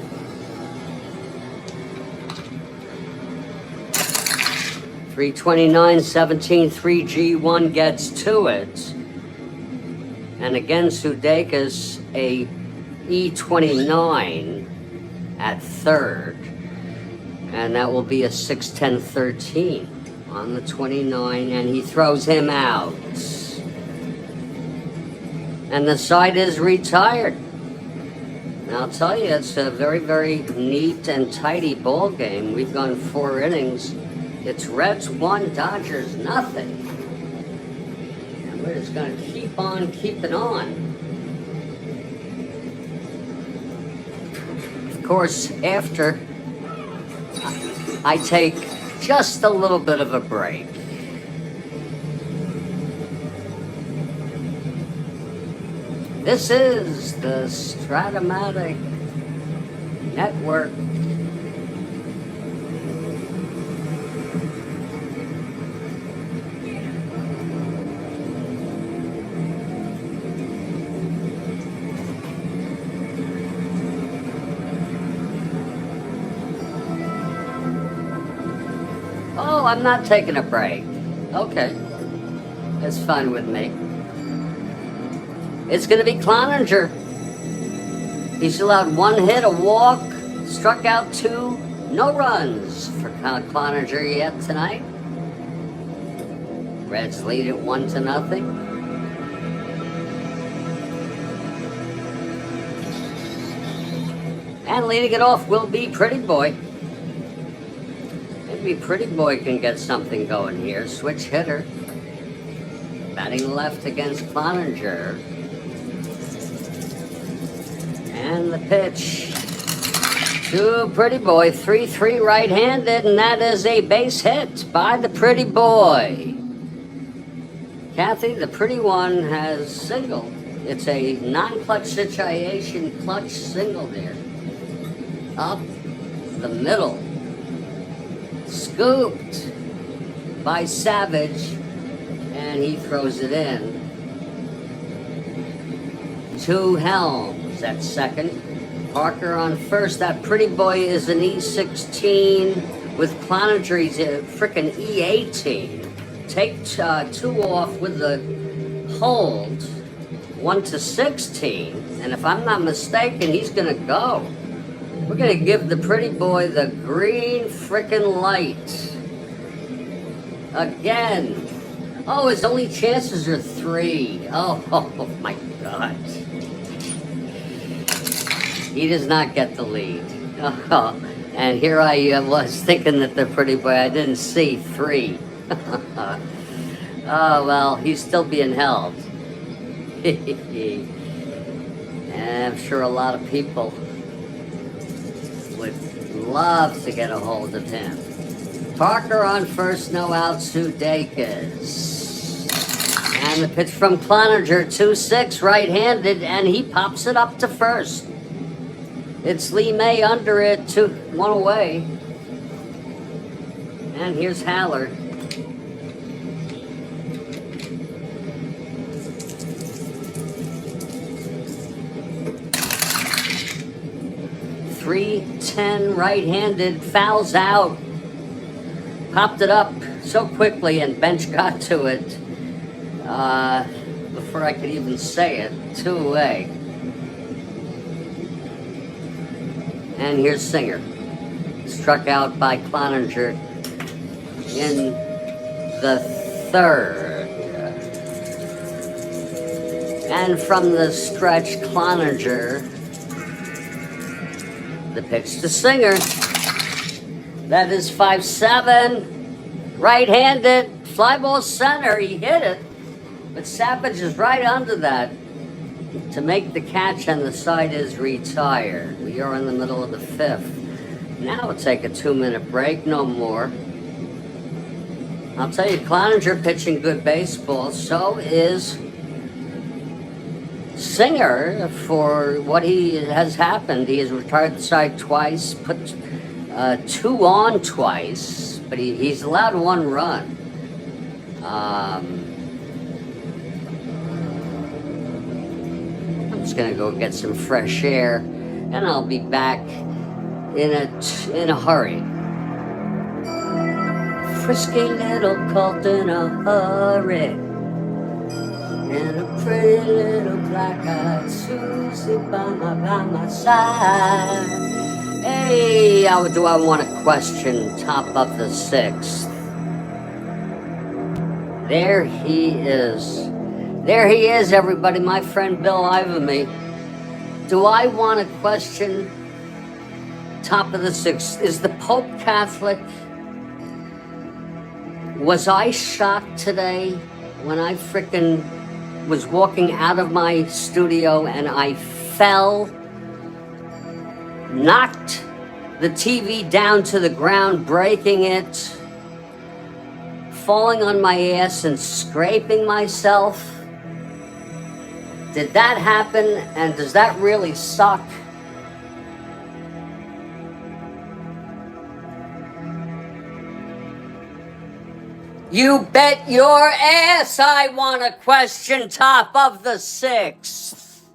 .329, 17, 3G1 gets to it. And again, Sudeikis a E29 at third. And that will be a 6-10-13 on the 29, and he throws him out. And the side is retired. Now, I'll tell you, it's a very, very neat and tidy ball game. We've gone 4 innings. It's Reds 1, Dodgers nothing. And we're just going to keep on keeping on. Of course, after I take just a little bit of a break. This is the Strat-O-Matic Network. Oh, I'm not taking a break. Okay. That's fine with me. It's going to be Cloninger. He's allowed 1 hit, a walk, struck out 2, no runs for Cloninger yet tonight. Reds lead it 1-0. And leading it off will be Pretty Boy. Maybe Pretty Boy can get something going here. Switch hitter. Batting left against Cloninger. And the pitch to Pretty Boy, 3-3 right-handed, and that is a base hit by the Pretty Boy. Kathy, the Pretty One, has singled. It's a non-clutch situation, clutch single there. Up the middle. Scooped by Savage, and he throws it in. To Helms at second. Parker on first. That Pretty Boy is an E16 with Cloninger. He's a frickin' E18. Take 2 off with the hold. 1-16. And if I'm not mistaken, he's gonna go. We're gonna give the Pretty Boy the green frickin' light. Again. Oh, his only chances are 3. Oh my God. He does not get the lead. Oh, and here I was thinking that the Pretty Boy, I didn't see 3. Oh, well, he's still being held. And I'm sure a lot of people would love to get a hold of him. Parker on first, no out, Sudeikis. And the pitch from Cloninger, 2-6, right-handed, and he pops it up to first. It's Lee May under it, 1 away. And here's Haller. .310 right-handed, fouls out. Popped it up so quickly, and Bench got to it before I could even say it. 2 away. And here's Singer. Struck out by Cloninger in the 3rd. And from the stretch, Cloninger. The pitch to Singer. That is 5-7. Right-handed. Fly ball center. He hit it. But Savage is right under that to make the catch, and the side is retired. We are in the middle of the 5th. Now we'll take a 2-minute break, no more. I'll tell you, Cloninger pitching good baseball. So is Singer for what he has happened. He has retired the side twice, put 2 on twice, but he's allowed 1 run. I'm just gonna go get some fresh air, and I'll be back in a hurry. Frisky little colt in a hurry. and a pretty little black-eyed Susie by my side. Hey, how do I want to question top of the sixth? There he is. There he is, everybody, my friend Bill Ivamy. Do I want to question top of the sixth? Is the Pope Catholic? Was I shocked today when I frickin' was walking out of my studio and I fell, knocked the TV down to the ground, breaking it, falling on my ass and scraping myself? Did that happen, and does that really suck? You bet your ass I want to question top of the sixth.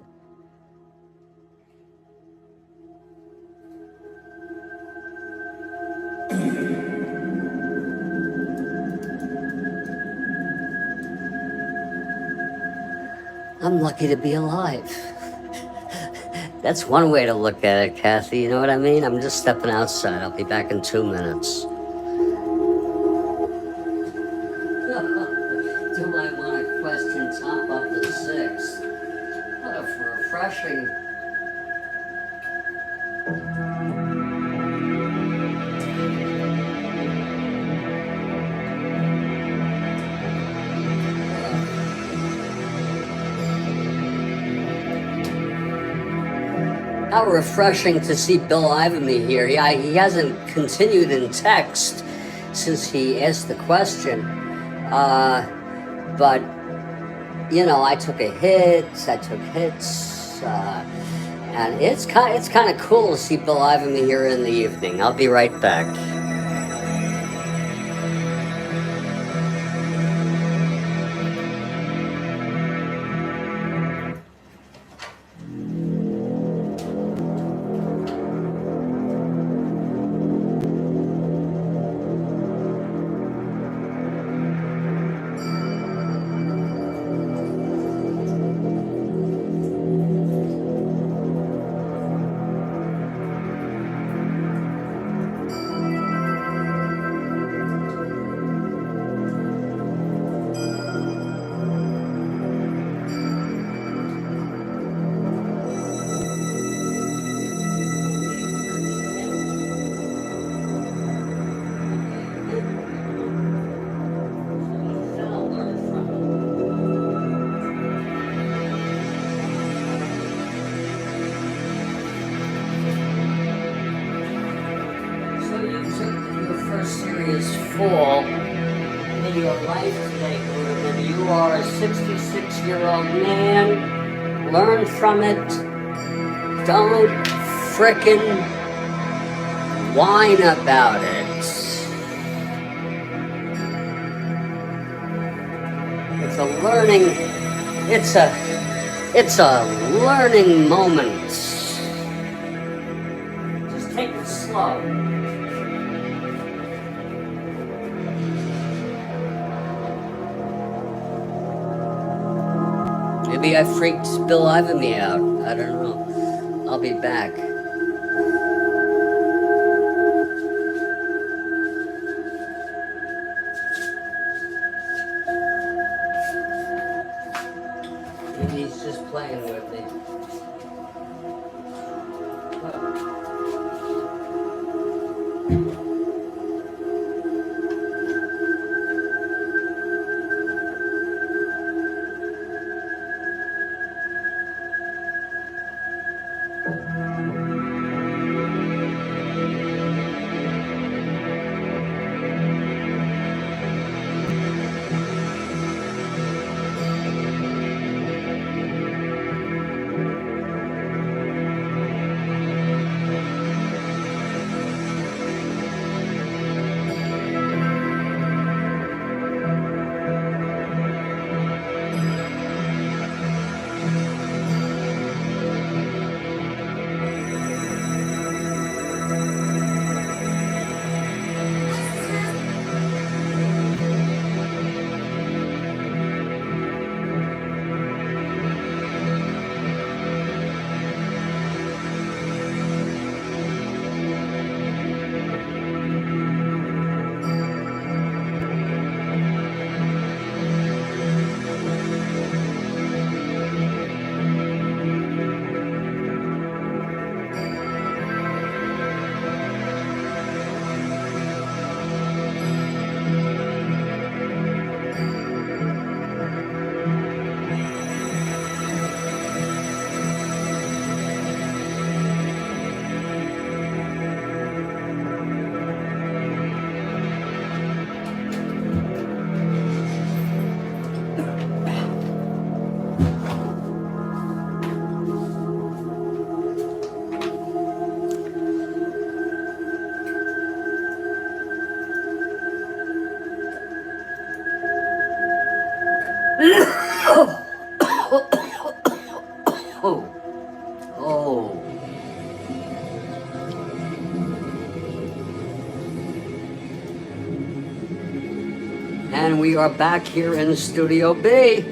I'm lucky to be alive. That's one way to look at it, Kathy. You know what I mean? I'm just stepping outside. I'll be back in 2 minutes. Do I want to question top of the sixth? What a refreshing. How refreshing to see Bill Ivamy here. He hasn't continued in text since he asked the question. But, you know, I took hits, and it's kind of cool to see Bill Ivamy here in the evening. I'll be right back. Serious fall in your life today, and you are a 66-year-old man. Learn from it. Don't frickin' whine about it. It's a learning. It's a learning moment. Just take it slow. Maybe I freaked Bill Ivamy out. I don't know. I'll be back. Maybe he's just playing with me. Oh, oh. And we are back here in Studio B.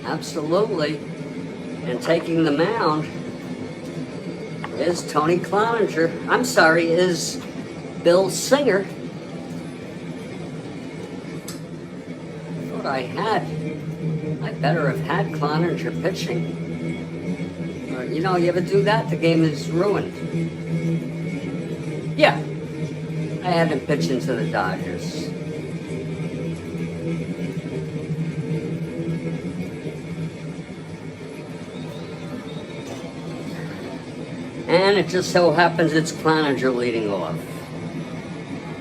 Absolutely. And taking the mound is Tony Cloninger. I'm sorry, is Bill Singer. Thought I better have had Cloninger pitching. You know, you ever do that, the game is ruined. Yeah, I had him pitching to the Dodgers. And it just so happens it's Cloninger leading off.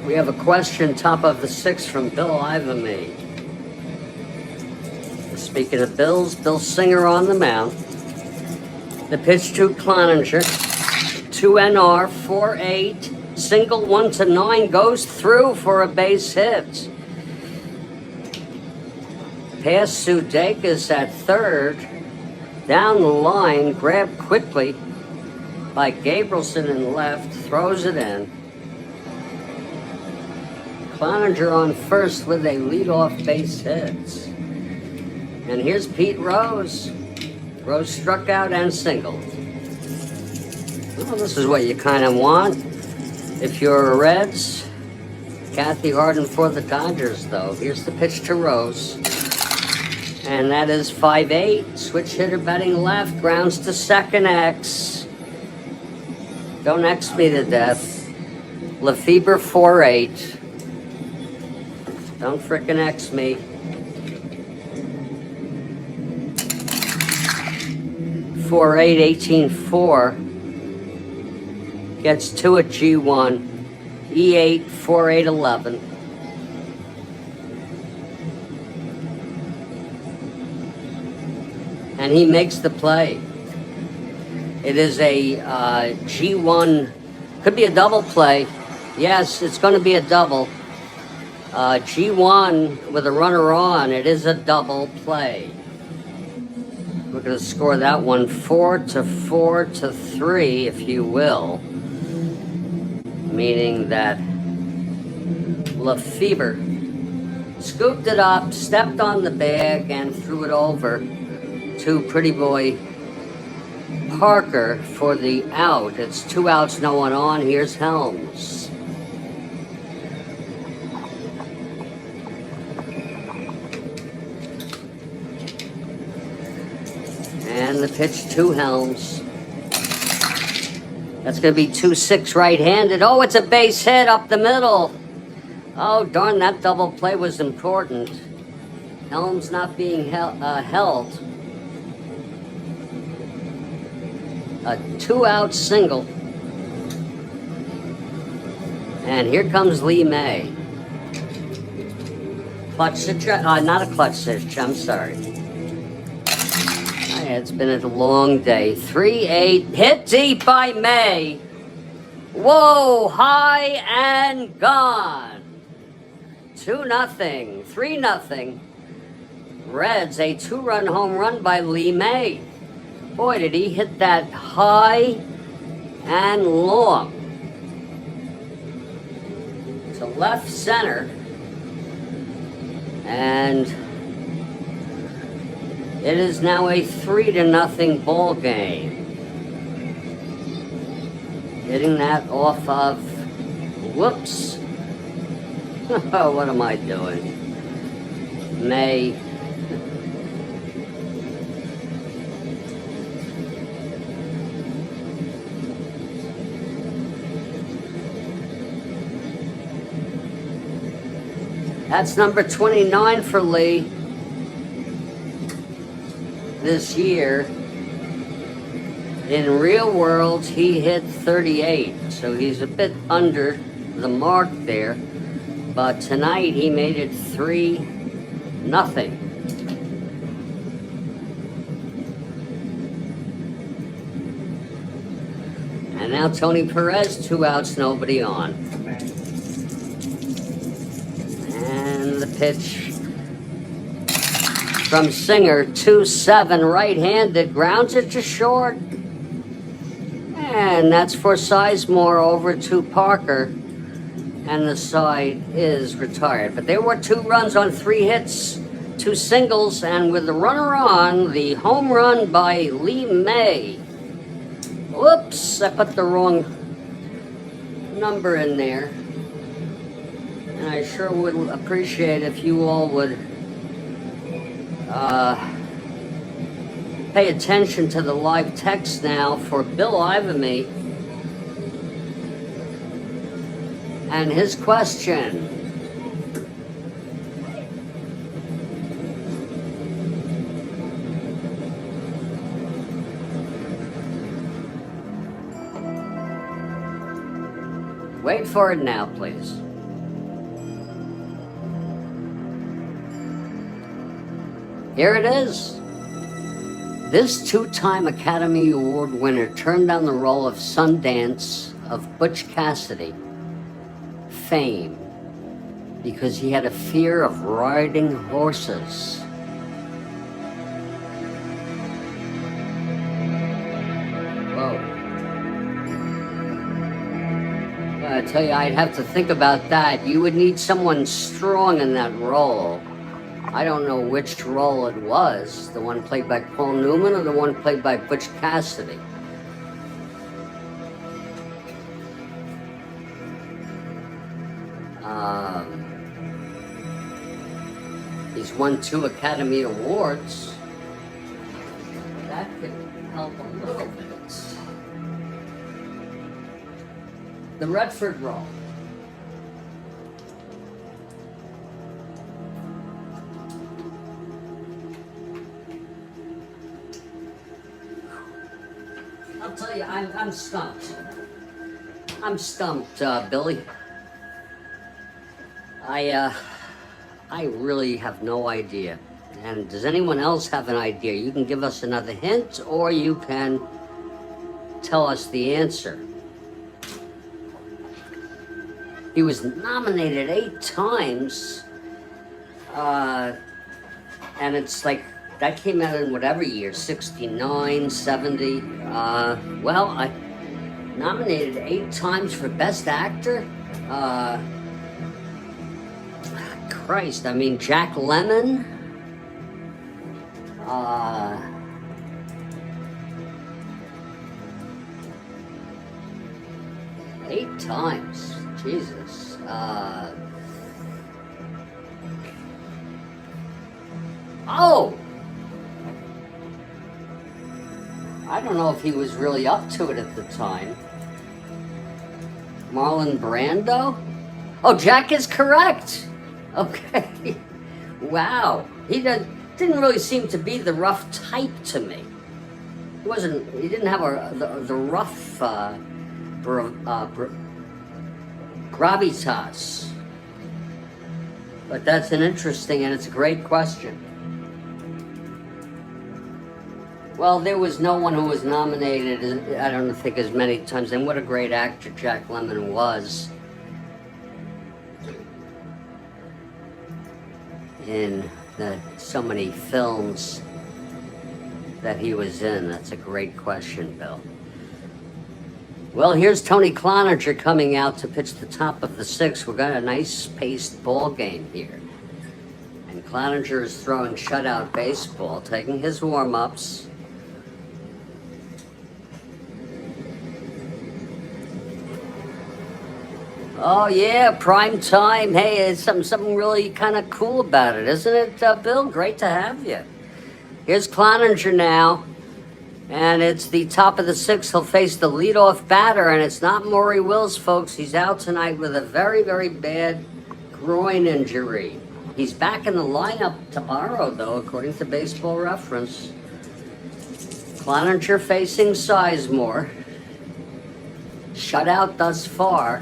We have a question, top of the sixth, from Bill Ivamy. Speaking of Bills, Bill Singer on the mound. The pitch to Cloninger. 2 NR, 4-8. Single 1-9 goes through for a base hit. Pass Sudeikis at third. Down the line, grabbed quickly by Gabrielson in left, throws it in. Cloninger on first with a leadoff base hit. And here's Pete Rose. Rose struck out and singled. Well, this is what you kind of want if you're a Reds. Kathy Harden for the Dodgers, though. Here's the pitch to Rose. And that is 5-8. Switch hitter batting left, grounds to second, X. Don't X me to death. Lefebvre 4-8. Don't frickin' X me. 4-8, 18-4. Gets 2 at G1. E8, 4-8, 11. And he makes the play. It is a G1, could be a double play. Yes, it's going to be a double. G1 with a runner on, it is a double play. We're going to score that one 4-3, if you will. Meaning that Lefebvre scooped it up, stepped on the bag, and threw it over to Pretty Boy Parker for the out. It's 2 outs, no one on. Here's Helms. And the pitch to Helms. That's going to be 2-6 right-handed. Oh, it's a base hit up the middle. Oh, darn, that double play was important. Helms not being held. A 2-out single. And here comes Lee May. Clutch stitch, not a clutch stitch, I'm sorry. It's been a long day. 3-8, hit deep by May. Whoa, high and gone. 2-0, 3-0. Reds, a 2-run home run by Lee May. Boy, did he hit that high and long. To left center. And it is now a 3-0 ball game. Getting that off of, whoops. What am I doing? May. That's number 29 for Lee this year. In real world, he hit 38, so he's a bit under the mark there. But tonight, he made it 3-0. And now Tony Perez, 2 outs, nobody on. And the pitch from Singer, 2-7, right-handed, grounds it to short. And that's for Sizemore over to Parker. And the side is retired. But there were 2 runs on 3 hits, 2 singles, and with the runner on, the home run by Lee May. Whoops, I put the wrong number in there. And I sure would appreciate if you all would pay attention to the live text now for Bill Ivamy and his question. Wait for it now, please. Here it is. This 2-time Academy Award winner turned down the role of Sundance of Butch Cassidy fame because he had a fear of riding horses. Whoa. I tell you, I'd have to think about that. You would need someone strong in that role. I don't know which role it was, the one played by Paul Newman or the one played by Butch Cassidy. He's won 2 Academy Awards. That could help a little bit. The Redford role. I'll tell you, I'm stumped. I'm stumped, Billy. I really have no idea. And does anyone else have an idea? You can give us another hint, or you can tell us the answer. He was nominated 8 times, and it's like, that came out in whatever year, 69, 70. Well, I nominated 8 times for Best Actor. Christ, I mean, Jack Lemmon. 8 times, Jesus. Oh! I don't know if he was really up to it at the time. Marlon Brando? Oh, Jack is correct. Okay. Wow. He didn't really seem to be the rough type to me. He didn't have the rough gravitas. But that's an interesting, and it's a great question. Well, there was no one who was nominated, I don't think, as many times, and what a great actor Jack Lemmon was in so many films that he was in. That's a great question, Bill. Well, here's Tony Cloninger coming out to pitch the top of the 6th. We've got a nice paced ball game here. And Cloninger is throwing shutout baseball, taking his warm-ups. Oh yeah, prime time. Hey, it's something really kind of cool about it, isn't it, Bill? Great to have you. Here's Cloninger now, and it's the top of the 6th. He'll face the leadoff batter, and it's not Maury Wills, folks. He's out tonight with a very, very bad groin injury. He's back in the lineup tomorrow, though, according to Baseball Reference. Cloninger facing Sizemore. Shutout thus far.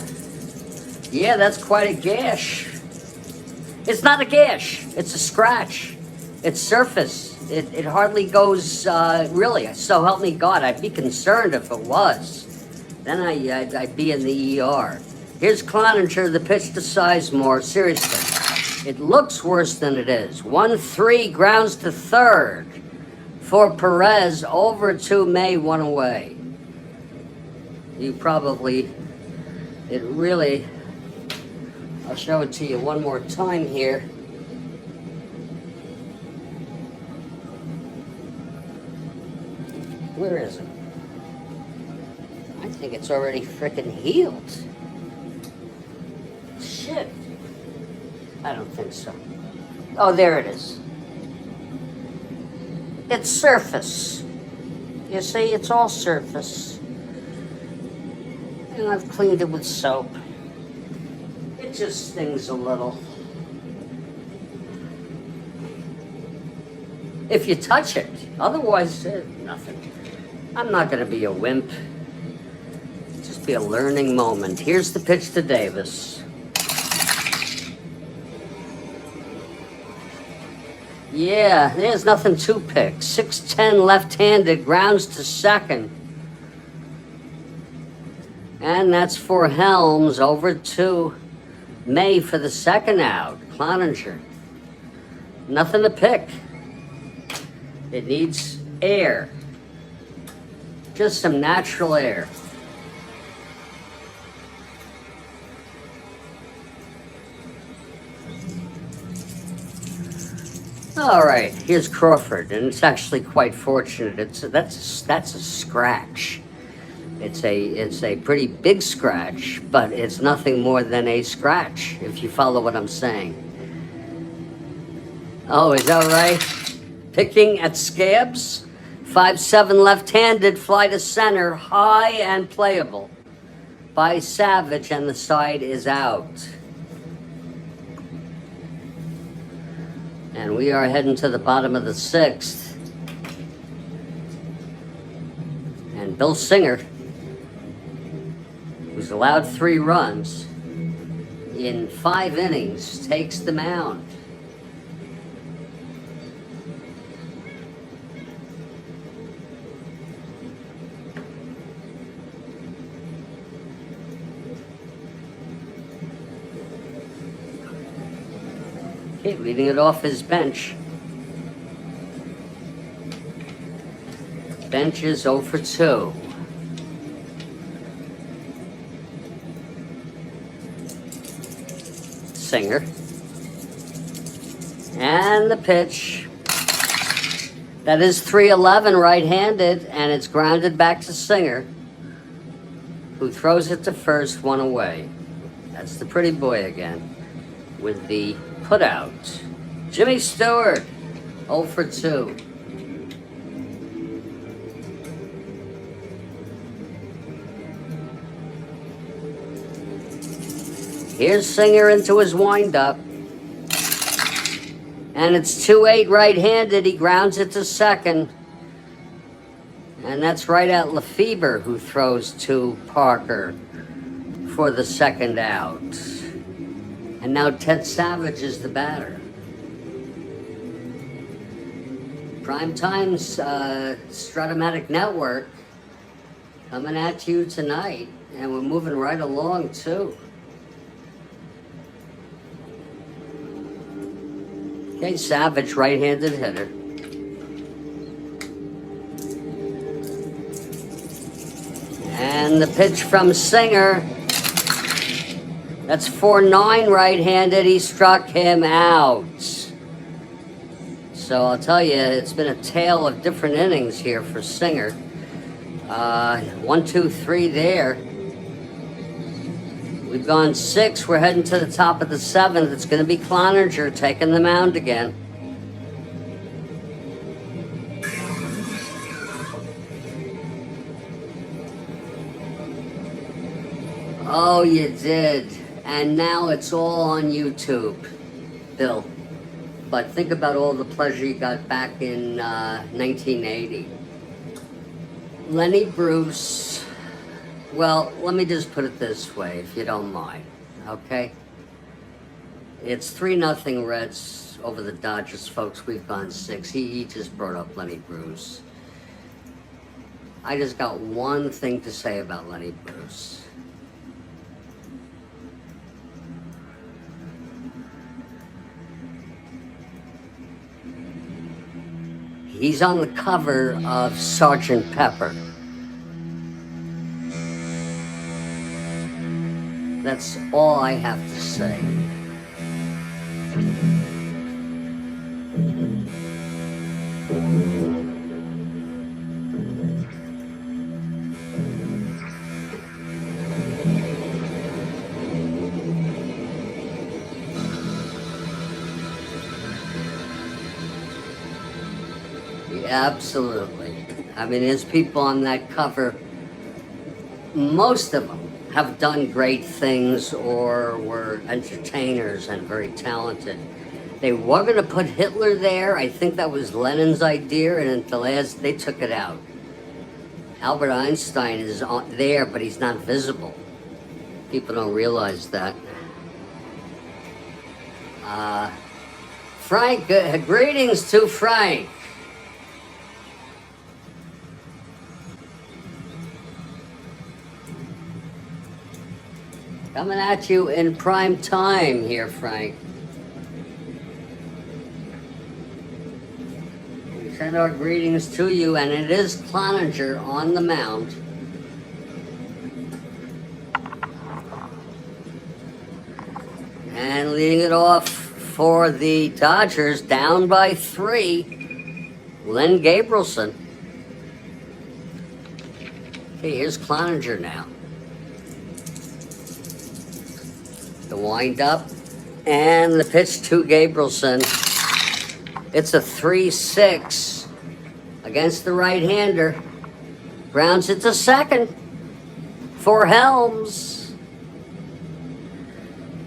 Yeah, that's quite a gash. It's not a gash. It's a scratch. It's surface. It hardly goes, really. So help me God, I'd be concerned if it was. Then I'd be in the ER. Here's Cloninger, the pitch to Sizemore. Seriously. It looks worse than it is. 1-3, grounds to third for Perez, over to May, one away. You probably, it really, I'll show it to you one more time here. Where is it? I think it's already frickin' healed. Shit. I don't think so. Oh, there it is. It's surface. You see, it's all surface. And I've cleaned it with soap. It just stings a little. If you touch it. Otherwise, nothing. I'm not going to be a wimp. Just be a learning moment. Here's the pitch to Davis. Yeah, there's nothing to pick. 6-10 left-handed, grounds to second. And that's for Helms, over to May for the second out. Cloninger. Nothing to pick. It needs air. Just some natural air. All right, here's Crawford, and it's actually quite fortunate. That's a scratch. It's a pretty big scratch, but it's nothing more than a scratch, if you follow what I'm saying. Oh, is that right? Picking at Scabs. 5-7 left-handed, fly to center, high and playable by Savage, and the side is out. And we are heading to the bottom of the sixth. And Bill Singer, who's allowed 3 runs in 5 innings, takes the mound. Okay, leading it off his bench. Bench is 0 for 2. Singer. And the pitch. That is 3-11 right-handed, and it's grounded back to Singer, who throws it to first, 1 away. That's the pretty boy again with the put out. Jimmy Stewart, 0 for 2. Here's Singer into his windup. And it's 2-8 right-handed. He grounds it to second. And that's right at Lefebvre, who throws to Parker for the second out. And now Ted Savage is the batter. Primetime's Strat-O-Matic Network coming at you tonight. And we're moving right along, too. Okay, Savage, right-handed hitter. And the pitch from Singer. That's 4-9 right-handed. He struck him out. So I'll tell you, it's been a tale of different innings here for Singer. 1, 2, 3 there. We've gone 6. We're heading to the top of the 7th. It's going to be Cloninger taking the mound again. Oh, you did. And now it's all on YouTube, Bill. But think about all the pleasure you got back in 1980. Lenny Bruce, well, let me just put it this way, if you don't mind, okay? It's 3-0 Reds over the Dodgers, folks. We've gone 6. He just brought up Lenny Bruce. I just got one thing to say about Lenny Bruce. He's on the cover of Sergeant Pepper. That's all I have to say. Absolutely. I mean, there's people on that cover, most of them have done great things or were entertainers and very talented. They were going to put Hitler there. I think that was Lenin's idea, and at the last, they took it out. Albert Einstein is there, but he's not visible. People don't realize that. Frank, greetings to Frank. Coming at you in prime time here, Frank. We send our greetings to you, and it is Cloninger on the mound. And leading it off for the Dodgers, down by 3, Len Gabrielson. Okay, here's Cloninger now. The wind up and the pitch to Gabrielson. It's a 3-6 against the right-hander. Grounds it to second for Helms.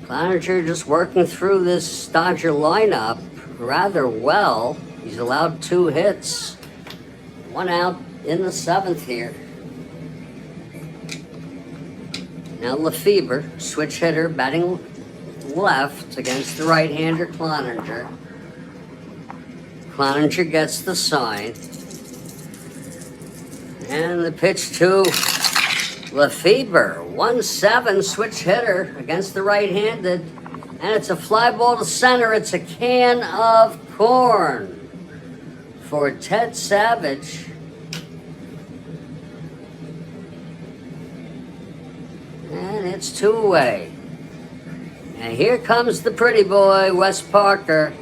Cloninger just working through this Dodger lineup rather well. He's allowed 2 hits. 1 out in the 7th here. Now Lefebvre, switch hitter, batting left against the right-hander Cloninger. Cloninger gets the sign. And the pitch to Lefebvre, 1-7, switch hitter against the right-handed. And it's a fly ball to center. It's a can of corn for Ted Savage. And it's 2 away. And here comes the pretty boy, Wes Parker.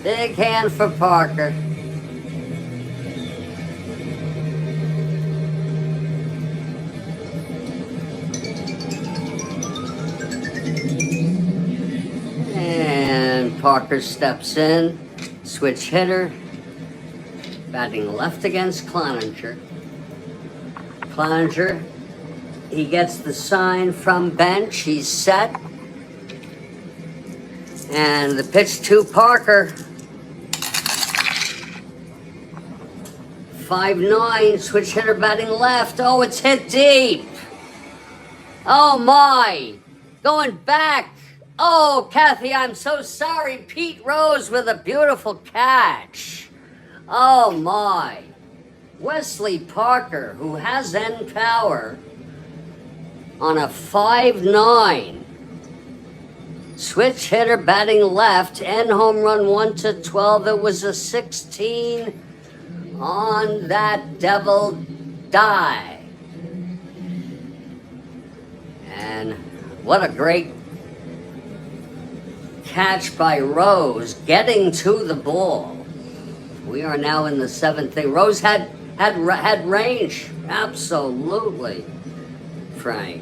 Big hand for Parker. And Parker steps in, switch hitter, batting left against Cloninger. Cloninger, he gets the sign from bench, he's set. And the pitch to Parker. 5-9, switch hitter batting left. Oh, it's hit deep. Oh my, going back. Oh, Kathy, I'm so sorry. Pete Rose with a beautiful catch. Oh my. Wesley Parker, who has end power, on a 5-9. Switch hitter batting left, end home run 1-12. It was a 16 on that devil die. And what a great catch by Rose, getting to the ball. We are now in the 7th inning. Rose had range, absolutely, Frank.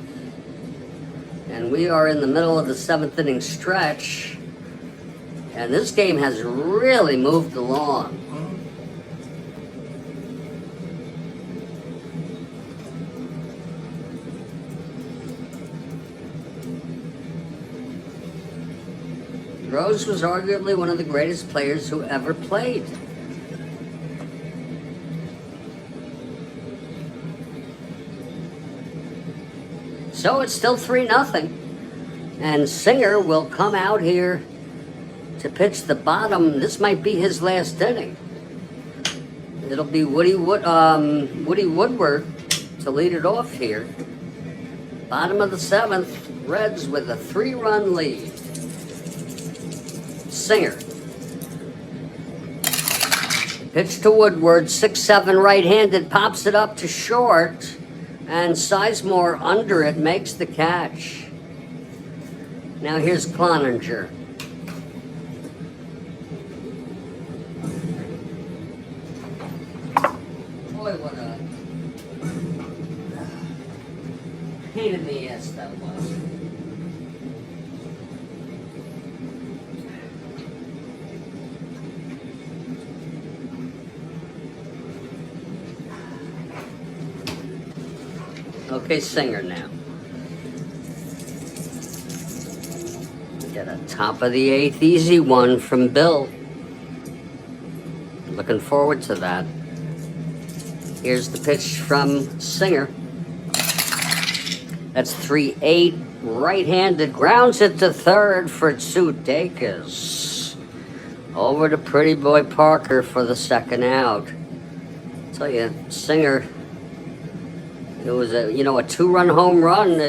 And we are in the middle of the 7th inning stretch. And this game has really moved along. Rose was arguably one of the greatest players who ever played. So it's still 3-0. And Singer will come out here to pitch the bottom. This might be his last inning. It'll be Woody Woodward to lead it off here. Bottom of the 7th, Reds with a 3-run lead. Singer. Pitch to Woodward, 6-7 right-handed, pops it up to short, and Sizemore under it makes the catch. Now here's Cloninger. Boy, what a pain in the ass that was. Okay, Singer now. Get a top of the 8th easy one from Bill. Looking forward to that. Here's the pitch from Singer. That's 3-8, right-handed, grounds it to third for Sudeikis. Over to Pretty Boy Parker for the second out. I'll tell you, Singer, it was a 2-run home run.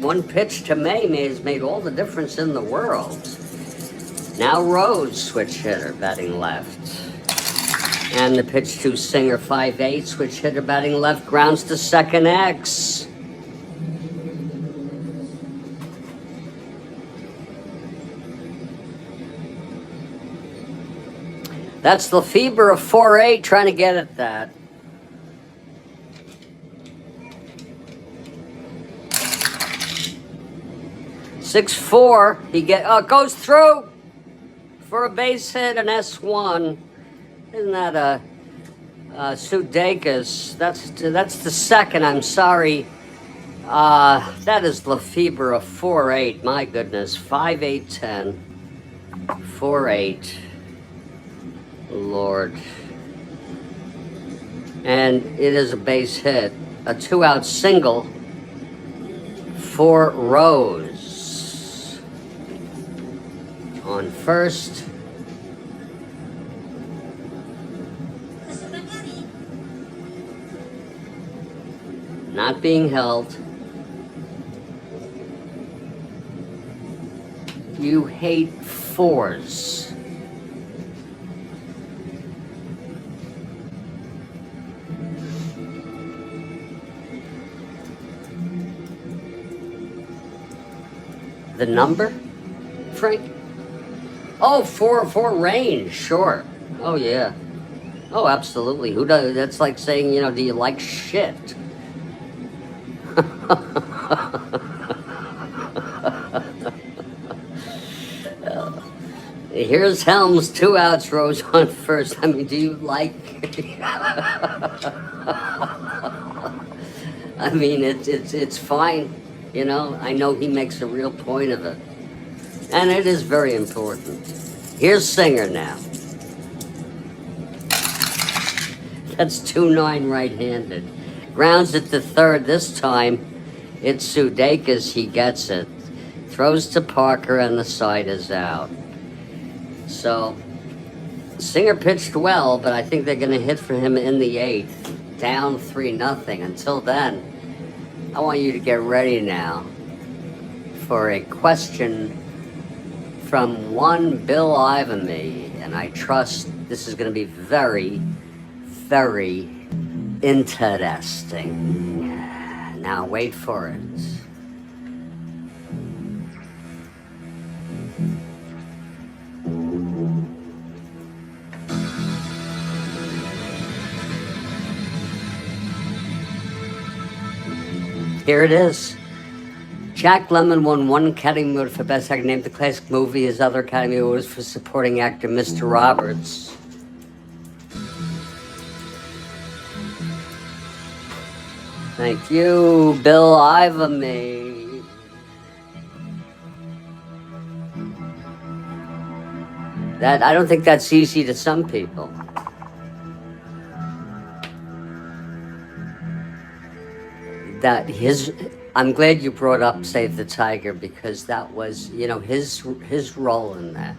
One pitch to May has made all the difference in the world. Now Rose, switch hitter, batting left. And the pitch to Singer, 5-8, switch hitter, batting left, grounds to second X. That's Lefebvre, a 4-8, trying to get at that. Six-4, he goes through for a base hit, an S1. Isn't that a Sudeikis? That's the second. I'm sorry. That is Lefebvre, a 4-8. My goodness, 5-8-10, 4-8. Lord. And it is a base hit, a 2-out single for Rose. On first. Not being held. You hate fours. The number, Frank? Oh, for range, sure. Oh yeah. Oh, absolutely. Who does? That's like saying, do you like shit? Here's Helms, 2 outs, Rose on first. I mean, do you like? I mean, it's fine. I know he makes a real point of it. And it is very important. Here's Singer now. That's 2-9 right-handed. Grounds it to third. This time, it's Sudeikis. He gets it. Throws to Parker, and the side is out. So, Singer pitched well, but I think they're going to hit for him in the 8th. Down 3-0. Until then, I want you to get ready now for a question from one Bill Ivamy, and I trust this is going to be very, very interesting. Now wait for it. Here it is. Jack Lemmon won 1 Academy Award for Best Actor, named the classic movie. His other Academy Award was for supporting actor Mr. Roberts. Thank you, Bill Ivamy. I don't think that's easy to some people. I'm glad you brought up Save the Tiger, because that was, his role in that.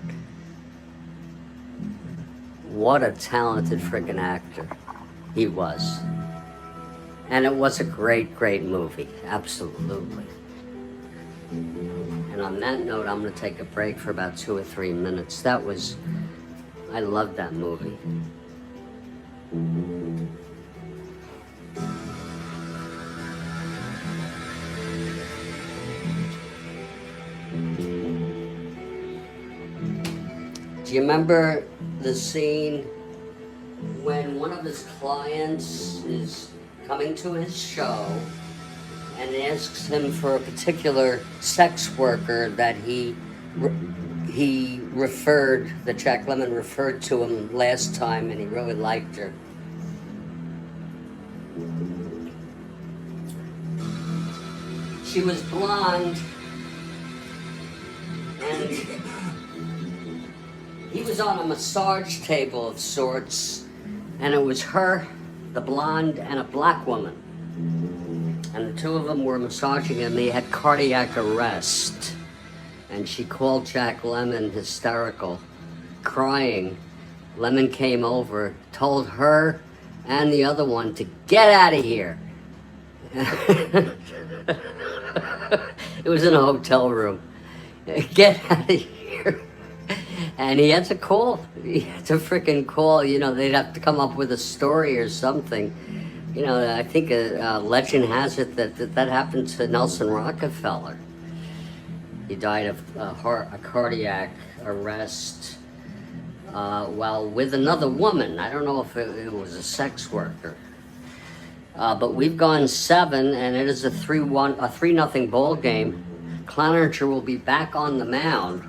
What a talented friggin' actor he was. And it was a great, great movie. Absolutely. And on that note, I'm going to take a break for about 2 or 3 minutes. I loved that movie. Do you remember the scene when one of his clients is coming to his show and asks him for a particular sex worker that that Jack Lemmon referred to him last time, and he really liked her. She was blonde, and he was on a massage table of sorts, and it was her, the blonde, and a black woman. And the two of them were massaging him. They had cardiac arrest. And she called Jack Lemmon hysterical, crying. Lemmon came over, told her and the other one to get out of here. It was in a hotel room. Get out of here. And he had to call. He had to frickin' call. You know, they'd have to come up with a story or something. You know, I think a legend has it that happened to Nelson Rockefeller. He died of a cardiac arrest while with another woman. I don't know if it was a sex worker. But we've gone 7, and it is a 3-0 ball game. Cloninger will be back on the mound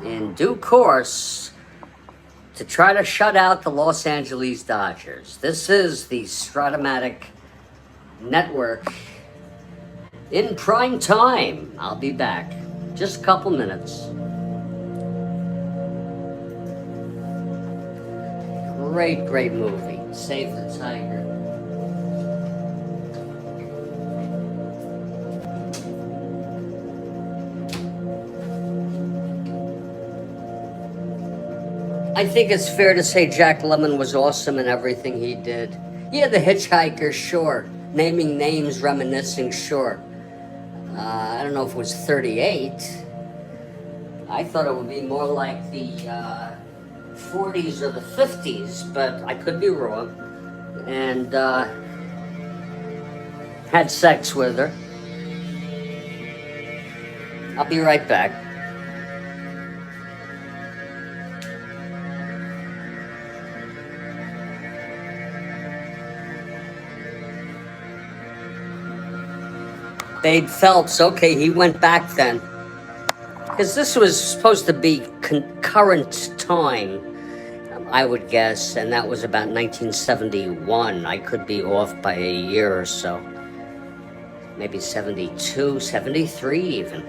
in due course to try to shut out the Los Angeles Dodgers. This is the Strat-O-Matic Network in prime time. I'll be back. Just a couple minutes. Great movie. Save the Tiger. I think it's fair to say Jack Lemmon was awesome in everything he did. Yeah, The Hitchhiker, sure. Naming names, reminiscing, sure. I don't know if it was 38. I thought it would be more like the 40s or the 50s, but I could be wrong. And had sex with her. I'll be right back. Bade Phelps, okay, he went back then. Because this was supposed to be concurrent time, I would guess, and that was about 1971. I could be off by a year or so. Maybe 72, 73 even.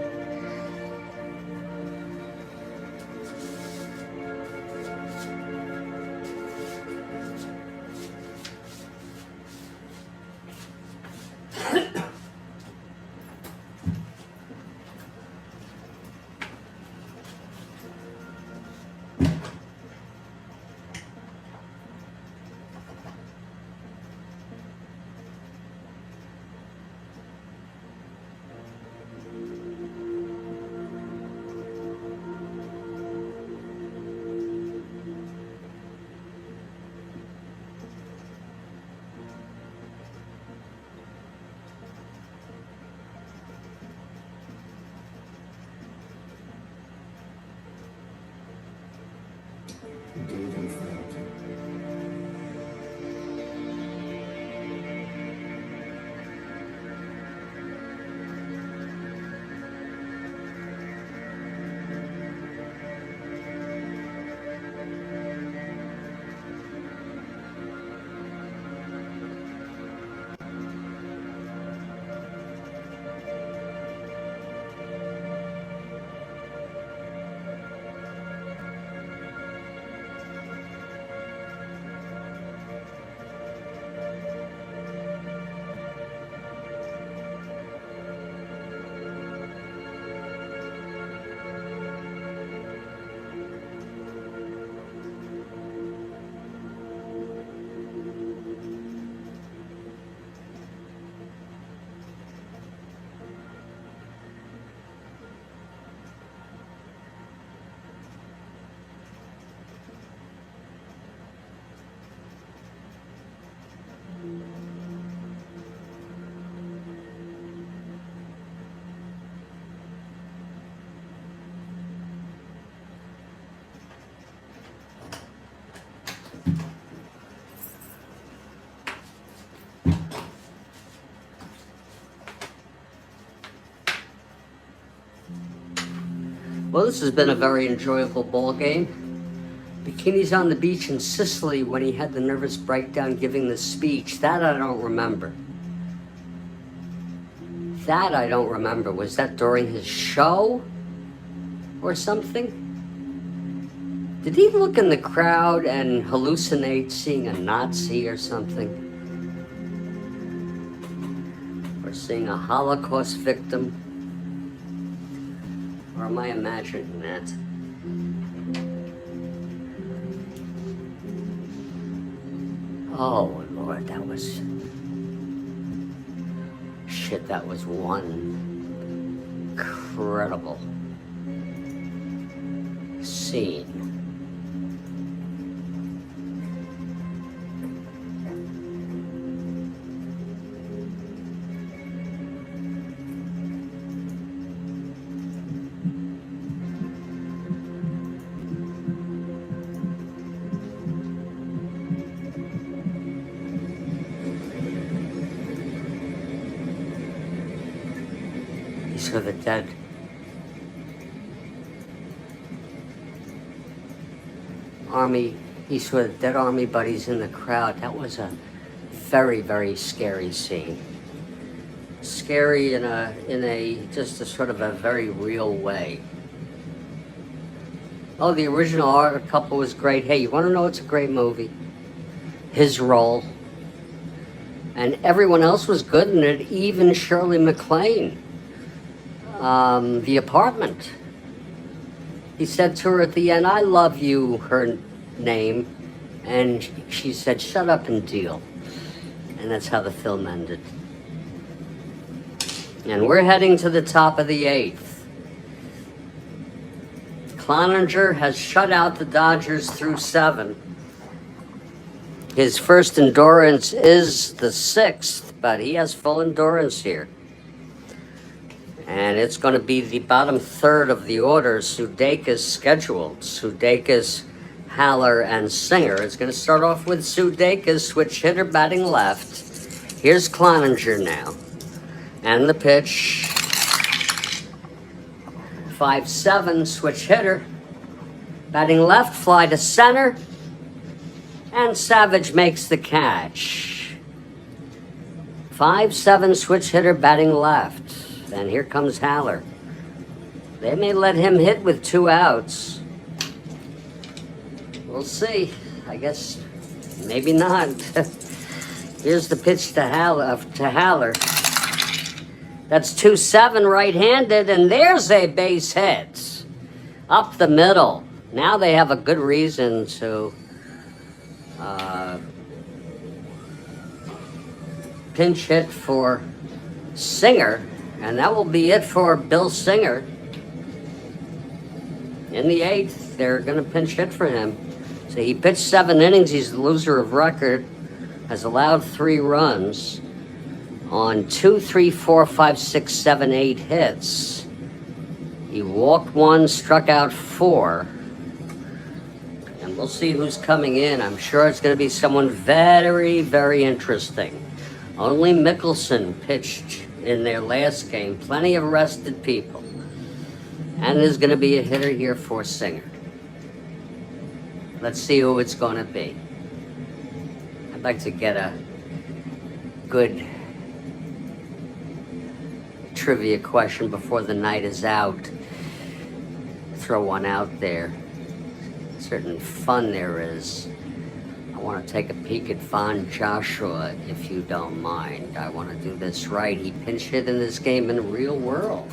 Well, this has been a very enjoyable ball game. Bikinis on the beach in Sicily when he had the nervous breakdown giving the speech. That I don't remember. That I don't remember. Was that during his show or something? Did he look in the crowd and hallucinate seeing a Nazi or something? Or seeing a Holocaust victim? Or am I imagining that? Oh Lord, that was... Shit, that was one incredible scene. For the dead. Army, he saw the dead Army buddies in the crowd. That was a very, very scary scene. Scary in a just a sort of a very real way. Oh, the original art couple was great. Hey, you want to know what's a great movie? His role. And everyone else was good in it, even Shirley MacLaine. The apartment. He said to her at the end, "I love you," her name, and she said, "Shut up and deal." And that's how the film ended. And we're heading to the top of the 8th. Cloninger has shut out the Dodgers through 7. His first endurance is the 6th, but he has full endurance here. And it's going to be the bottom third of the order. Sudeikis scheduled. Sudeikis, Haller, and Singer. It's going to start off with Sudeikis, switch hitter, batting left. Here's Cloninger now. And the pitch. 5-7, switch hitter. Batting left, fly to center. And Savage makes the catch. 5-7, switch hitter, batting left. And here comes Haller. They may let him hit with 2 outs. We'll see. I guess maybe not. Here's the pitch to Haller. That's 2-7 right-handed, and there's a base hit. Up the middle. Now they have a good reason to pinch hit for Singer. And that will be it for Bill Singer. In the 8th, they're going to pinch hit for him. So he pitched 7 innings. He's the loser of record. Has allowed 3 runs on 2, 3, 4, 5, 6, 7, 8 hits. He walked 1, struck out 4. And we'll see who's coming in. I'm sure it's going to be someone very, very interesting. Only Mickelson pitched in their last game. Plenty of rested people. And there's going to be a hitter here for Singer. Let's see who it's going to be. I'd like to get a good trivia question before the night is out. Throw one out there. Certain fun there is. I want to take a peek at Von Joshua, if you don't mind. I want to do this right. He pinch hit in this game in the real world.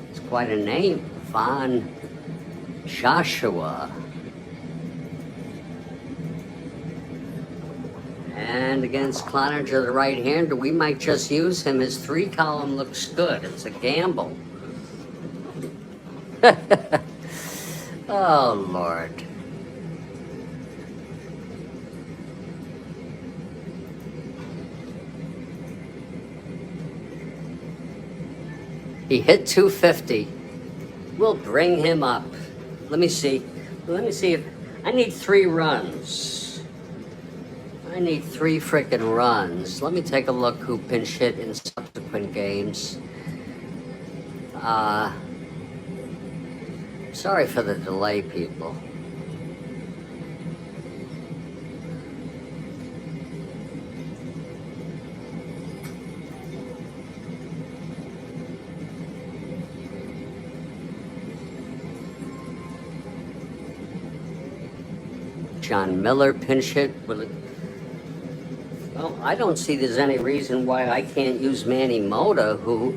It's quite a name, Von Joshua. And against Cloninger, the right-hander, we might just use him. His 3-column looks good. It's a gamble. Oh, Lord. He hit 250. We'll bring him up. Let me see. If I need 3 runs. I need 3 frickin' runs. Let me take a look who pinch hit in subsequent games. Sorry for the delay, people. John Miller pinch hit. Well, I don't see there's any reason why I can't use Manny Mota, who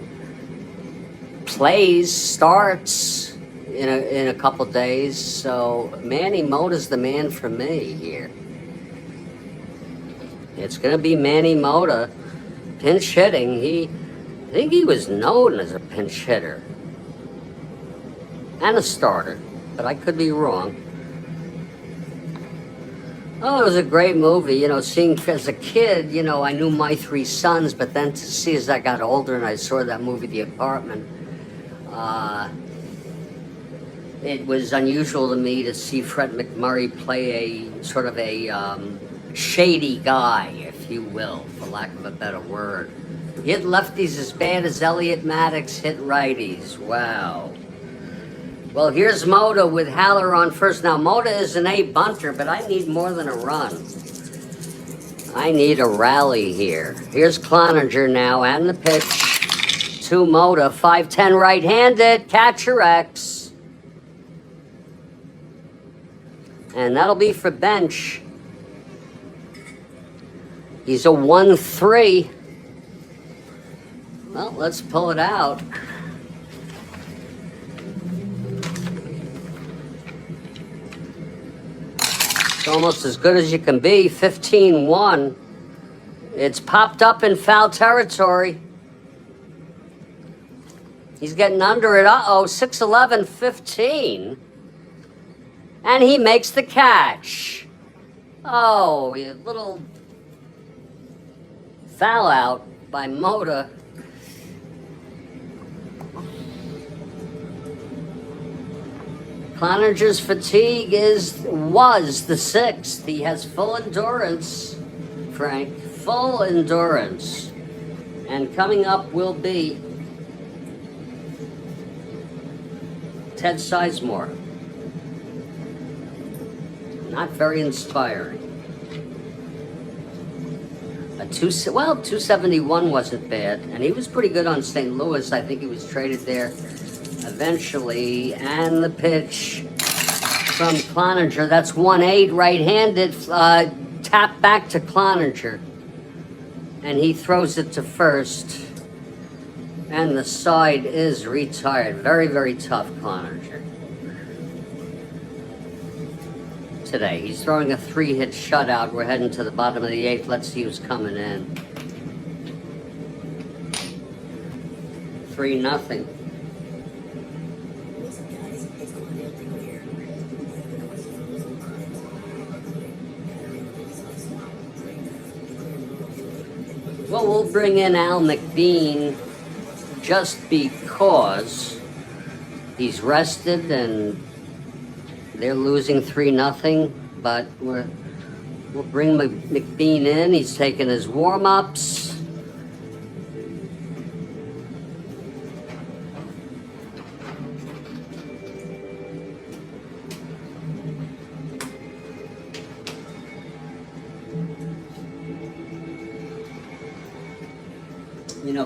starts in a couple days. So Manny Mota's the man for me here. It's gonna be Manny Mota pinch hitting. I think he was known as a pinch hitter and a starter, but I could be wrong. Oh, it was a great movie, seeing as a kid, I knew My Three Sons, but then to see as I got older and I saw that movie, The Apartment, it was unusual to me to see Fred McMurray play a sort of a shady guy, if you will, for lack of a better word. Hit lefties as bad as Elliot Maddox hit righties. Wow. Well, here's Mota with Haller on first. Now, Mota is an A bunter, but I need more than a run. I need a rally here. Here's Cloninger now, and the pitch to Mota. 5-10 right-handed, catcher X. And that'll be for bench. He's a 1-3. Well, let's pull it out. It's almost as good as you can be. 15-1. It's popped up in foul territory. He's getting under it. Uh-oh, 6-11-15. And he makes the catch. Oh, a little foul out by Mota. Cloninger's fatigue was the 6th. He has full endurance, Frank. Full endurance. And coming up will be Ted Sizemore. Not very inspiring. 271 wasn't bad. And he was pretty good on St. Louis. I think he was traded there eventually. And the pitch from Cloninger. That's 1-8 right-handed. Tap back to Cloninger. And he throws it to first. And the side is retired. Very, very tough, Cloninger. Today. He's throwing a 3-hit shutout. We're heading to the bottom of the 8th. Let's see who's coming in. 3-0. Well, we'll bring in Al McBean just because he's rested and they're losing 3-0, but we'll bring McBean in. He's taking his warm-ups.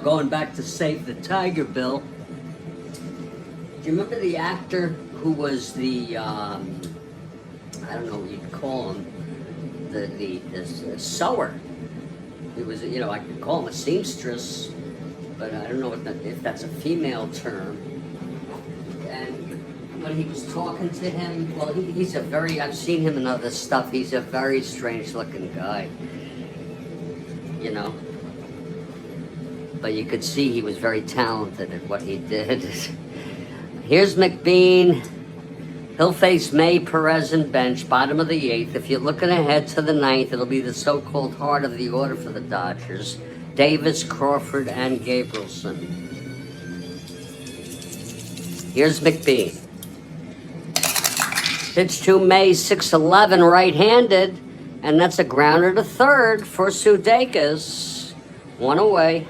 Going back to Save the Tiger, Bill. Do you remember the actor who was the, I don't know what you'd call him, the sewer? He was, I could call him a seamstress, but I don't know if that's a female term. And when he was talking to him, well, he's I've seen him in other stuff, he's a very strange looking guy, But you could see he was very talented at what he did. Here's McBean. He'll face May, Perez, and bench, bottom of the 8th. If you're looking ahead to the 9th, it'll be the so-called heart of the order for the Dodgers. Davis, Crawford, and Gabrielson. Here's McBean. Pitch to May, 6-11, right-handed. And that's a grounder to third for Sudeikis. One away.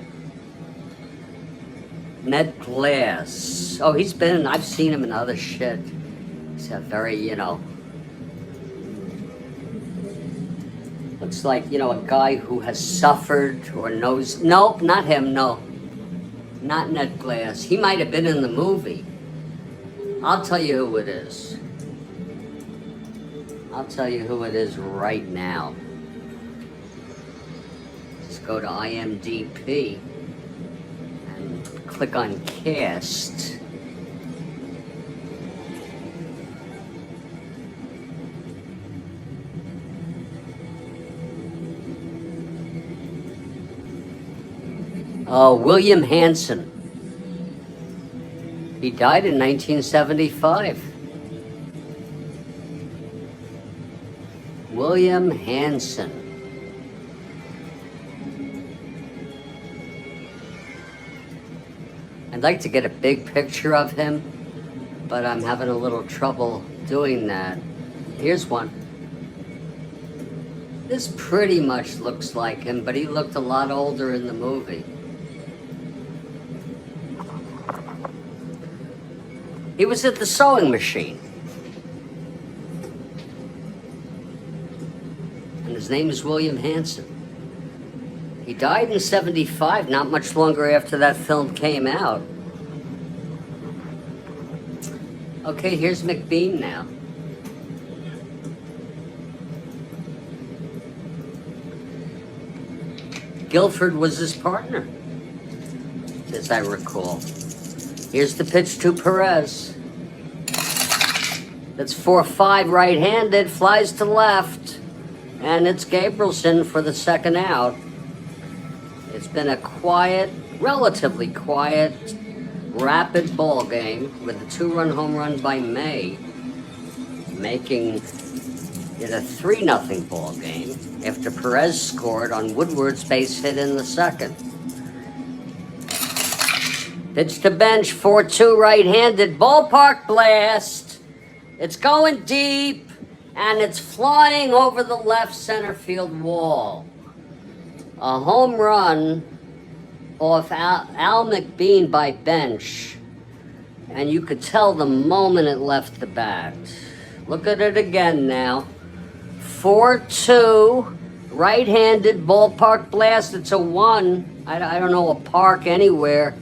Ned Glass. Oh, he's been, I've seen him in other shit. He's a very, looks like, a guy who has suffered or knows. Nope, not him, no. Not Ned Glass. He might have been in the movie. I'll tell you who it is. I'll tell you who it is right now. Just go to IMDb and click on cast. William Hanson. He died in 1975. William Hanson. I'd like to get a big picture of him, but I'm having a little trouble doing that. Here's one. This pretty much looks like him, but he looked a lot older in the movie. He was at the sewing machine. And his name is William Hanson. He died in 75, not much longer after that film came out. Okay, here's McBean now. Guilford was his partner, as I recall. Here's the pitch to Perez. That's 4-5 right-handed, flies to left, and it's Gabrielson for the second out. It's been a quiet, relatively quiet, rapid ball game with a 2-run home run by May, making it a 3-0 ball game after Perez scored on Woodward's base hit in the second. Pitch to bench, 4-2 right-handed, ballpark blast. It's going deep, and it's flying over the left center field wall. A home run off Al McBean by bench, and you could tell the moment it left the bat. Look at it again now. 4-2, right-handed, ballpark blast. It's a 1. I don't know a park anywhere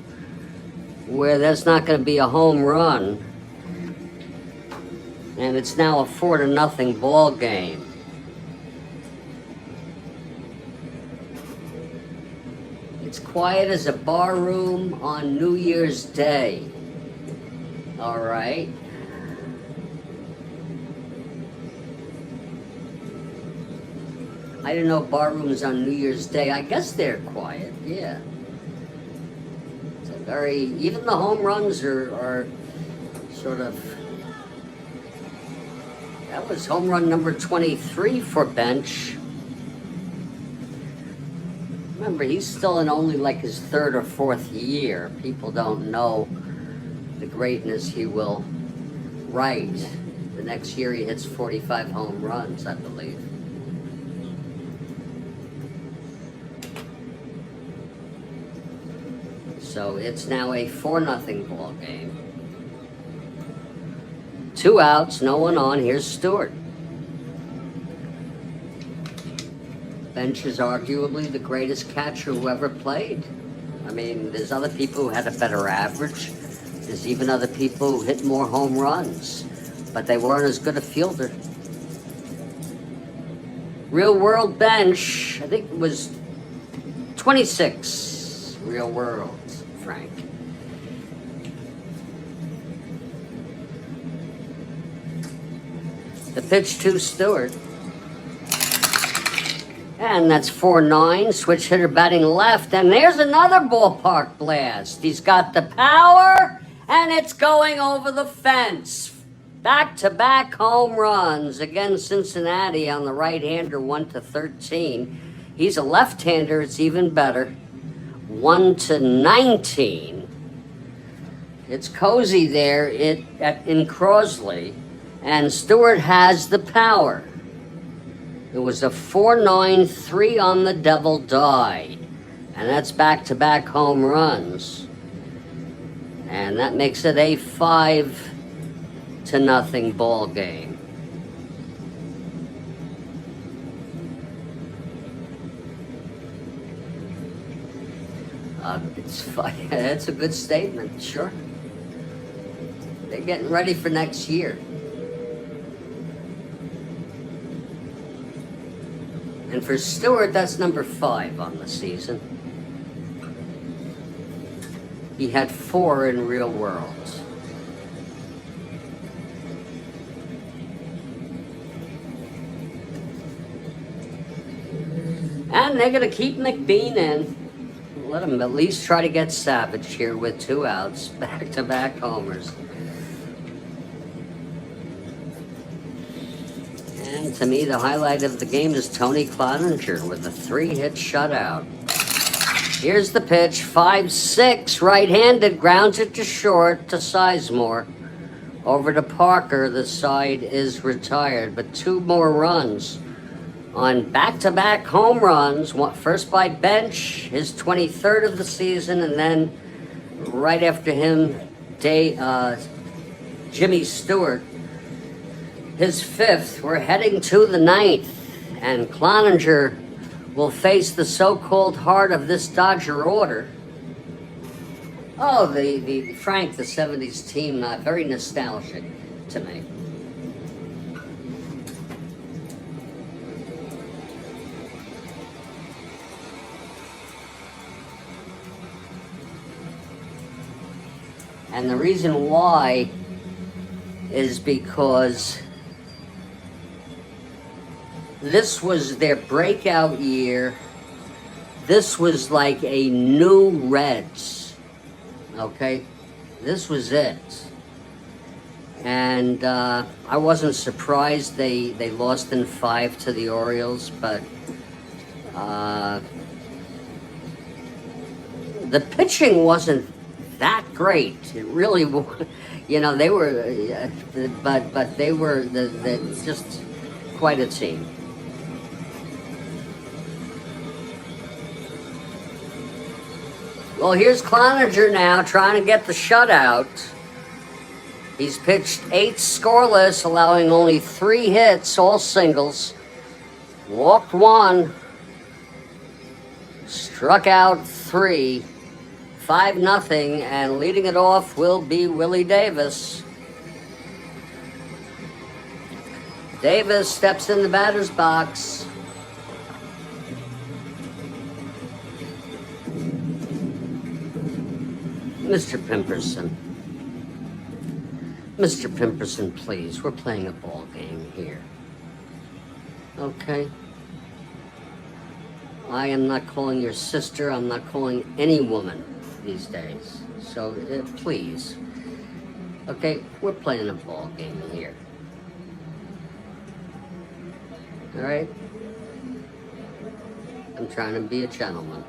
where there's not going to be a home run. And it's now a 4-0 ball game. It's quiet as a bar room on New Year's Day. All right. I didn't know bar rooms on New Year's Day. I guess they're quiet, yeah. It's a very, even the home runs are sort of, that was home run number 23 for bench. Remember, he's still in only like his 3rd or 4th year. People don't know the greatness he will write. The next year he hits 45 home runs, I believe. So it's now a 4-0 ball game. 2 outs, no one on. Here's Stewart. Bench is arguably the greatest catcher who ever played. I mean, there's other people who had a better average. There's even other people who hit more home runs, but they weren't as good a fielder. Real world bench, I think it was 26. Real world, Frank. The pitch to Stewart. And that's 4-9, switch hitter batting left, and there's another ballpark blast. He's got the power, and it's going over the fence. Back-to-back home runs against Cincinnati on the right-hander, 1-13. He's a left-hander, it's even better. 1-19. It's cozy there in Crosley, and Stewart has the power. It was a 4-9, 3 on the devil died. And that's back-to-back home runs. And that makes it a 5-0 ball game. It's a good statement, sure. They're getting ready for next year. And for Stewart, that's number 5 on the season. He had 4 in real worlds. And they're going to keep McBean in. Let him at least try to get Savage here with 2 outs. Back-to-back homers. And to me, the highlight of the game is Tony Cloninger with a 3-hit shutout. Here's the pitch, 5-6, right-handed, grounds it to short to Sizemore. Over to Parker, the side is retired, but 2 more runs on back-to-back home runs. First by Bench, his 23rd of the season, and then right after him, Jimmy Stewart, his 5th. We're heading to the 9th, and Cloninger will face the so-called heart of this Dodger order. Oh, the Frank, the 70s team, very nostalgic to me. And the reason why is because this was their breakout year. This was like a new Reds, okay? This was it. And I wasn't surprised they lost in 5 to the Orioles, but the pitching wasn't that great. It really, you know, they were, but they were just quite a team. Well, here's Cloninger now trying to get the shutout. He's pitched 8 scoreless, allowing only 3 hits, all singles. Walked 1, struck out 3, 5-0, and leading it off will be Willie Davis. Davis steps in the batter's box. Mr. Pimperson. Mr. Pimperson, please. We're playing a ball game here. Okay? I am not calling your sister. I'm not calling any woman these days. So, please. Okay? We're playing a ball game here. Alright? I'm trying to be a gentleman.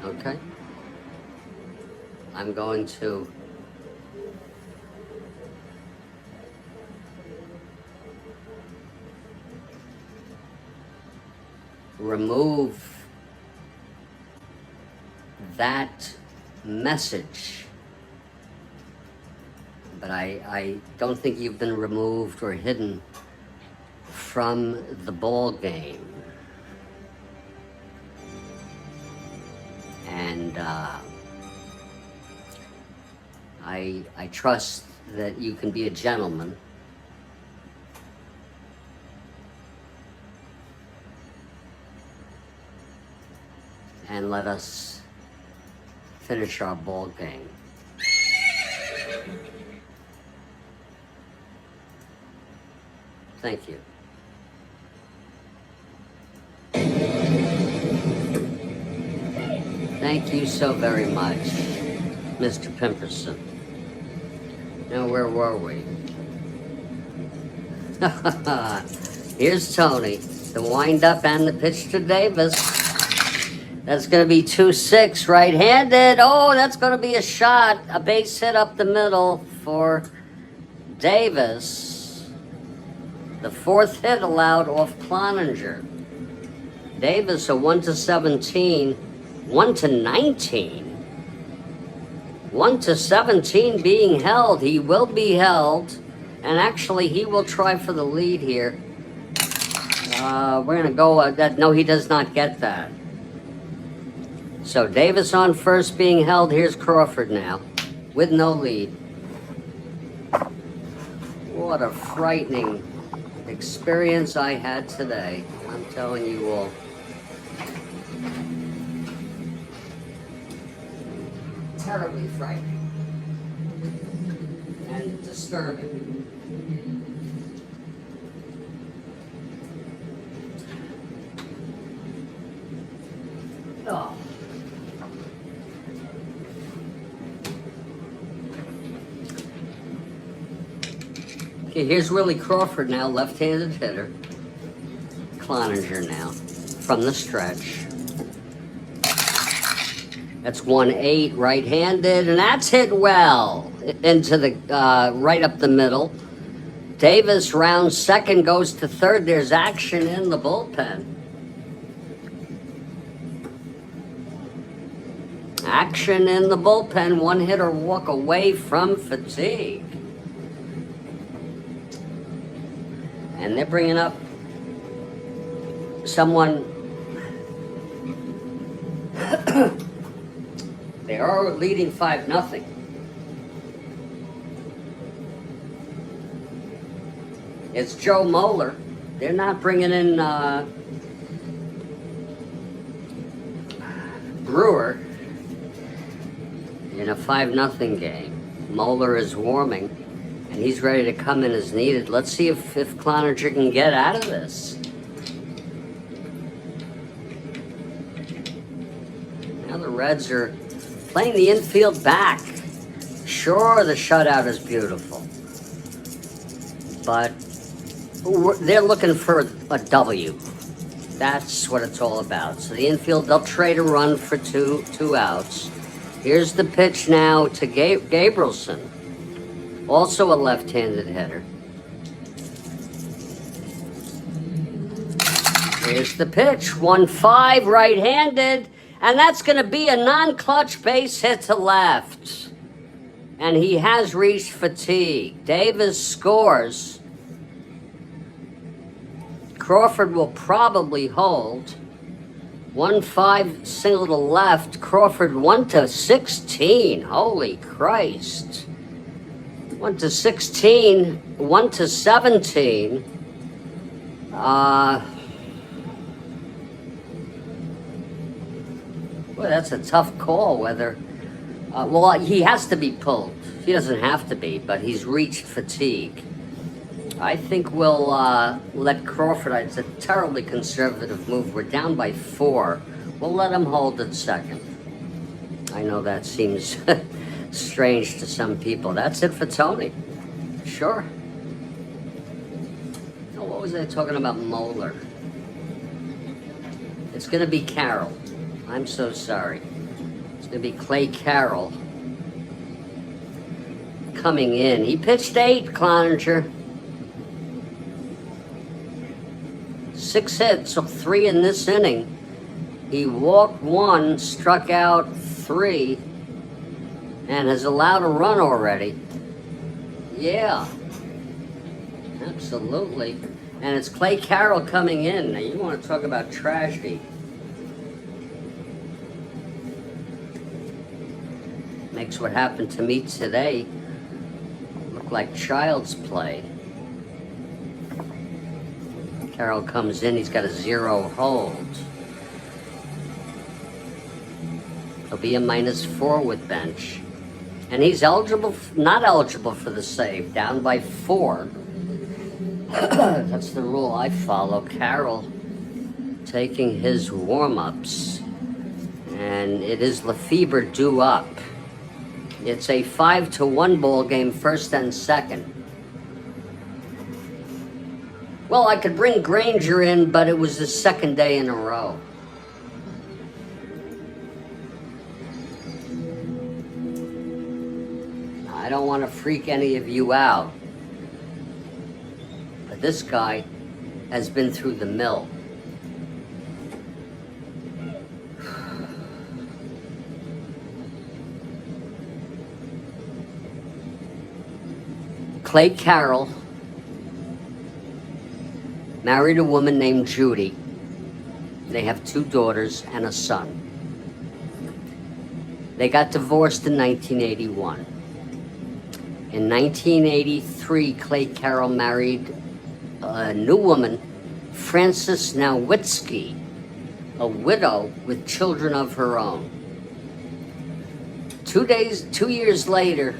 Okay? I'm going to remove that message. But I don't think you've been removed or hidden from the ball game. And I trust that you can be a gentleman. And let us finish our ball game. Thank you. Thank you so very much, Mr. Pimperson. Now, where were we? Here's Tony, the wind-up and the pitch to Davis. That's going to be 2-6, right-handed. Oh, that's going to be a shot, a base hit up the middle for Davis. The 4th hit allowed off Cloninger. Davis, a 1-17. 1 to 19. 1 to 17 being held. He will be held. And actually, he will try for the lead here. We're going to go... no, he does not get that. So Davis on first being held. Here's Crawford now. With no lead. What a frightening experience I had today. I'm telling you all. Terribly frightening. And disturbing. Oh. Okay, here's Willie Crawford now, left-handed hitter. Cloninger now, from the stretch. That's 1-8, right-handed, and that's hit well into the right up the middle. Davis rounds second, goes to third. There's action in the bullpen. Action in the bullpen. One hitter walk away from fatigue. And they're bringing up someone. They are leading 5-0. It's Joe Moeller. They're not bringing in Brewer in a 5-0 game. Moeller is warming, and he's ready to come in as needed. Let's see if Cloninger can get out of this. Now the Reds are playing the infield back. Sure, the shutout is beautiful, but they're looking for a W. That's what it's all about. So the infield, they'll trade a run for two outs. Here's the pitch now to Gabrielson, also a left-handed hitter. Here's the pitch, 1-5, right-handed, and that's going to be a non-clutch base hit to left. And he has reached fatigue. Davis scores. Crawford will probably hold. 1-5 single to left. Crawford 1 to 16. Holy Christ. 1 to 16. 1 to 17. Boy, that's a tough call. Whether well, he has to be pulled. He doesn't have to be, but he's reached fatigue. I think we'll let Crawford, it's a terribly conservative move. We're down by 4. We'll let him hold at second. I know that seems strange to some people. That's it for Tony. Sure. Oh, what was I talking about Moeller? It's going to be Karl. I'm so sorry. It's going to be Clay Karl coming in. He pitched 8, Cloninger. 6 hits, so 3 in this inning. He walked 1, struck out 3, and has allowed a run already. Yeah, absolutely. And it's Clay Karl coming in. Now you want to talk about tragedy. Makes what happened to me today look like child's play. Karl comes in, he's got a 0 hold. He'll be a -4 with bench. And he's not eligible for the save, down by 4. That's the rule I follow. Karl taking his warm-ups. And it is Lefebvre due up. It's a 5-1 ball game, first and second. Well, I could bring Granger in, but it was the second day in a row. I don't want to freak any of you out, but this guy has been through the mill. Clay Carroll married a woman named Judy. They have 2 daughters and a son. They got divorced in 1981. In 1983, Clay Carroll married a new woman, Frances Nowitzki, a widow with children of her own. 2 years later,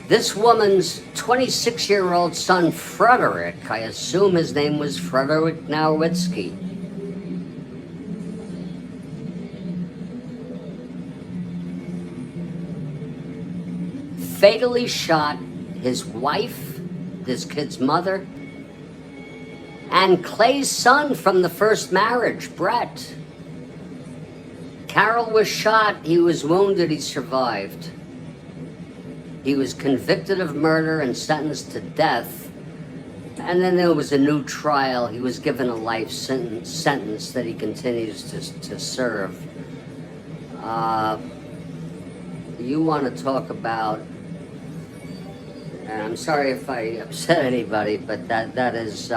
this woman's 26-year-old son, Frederick, I assume his name was Frederick Nowitzki, fatally shot his wife, this kid's mother, and Clay's son from the first marriage, Brett. Carroll was shot, he was wounded, he survived. He was convicted of murder and sentenced to death. And then there was a new trial. He was given a life sentence that he continues to serve. You want to talk about, and I'm sorry if I upset anybody, but that is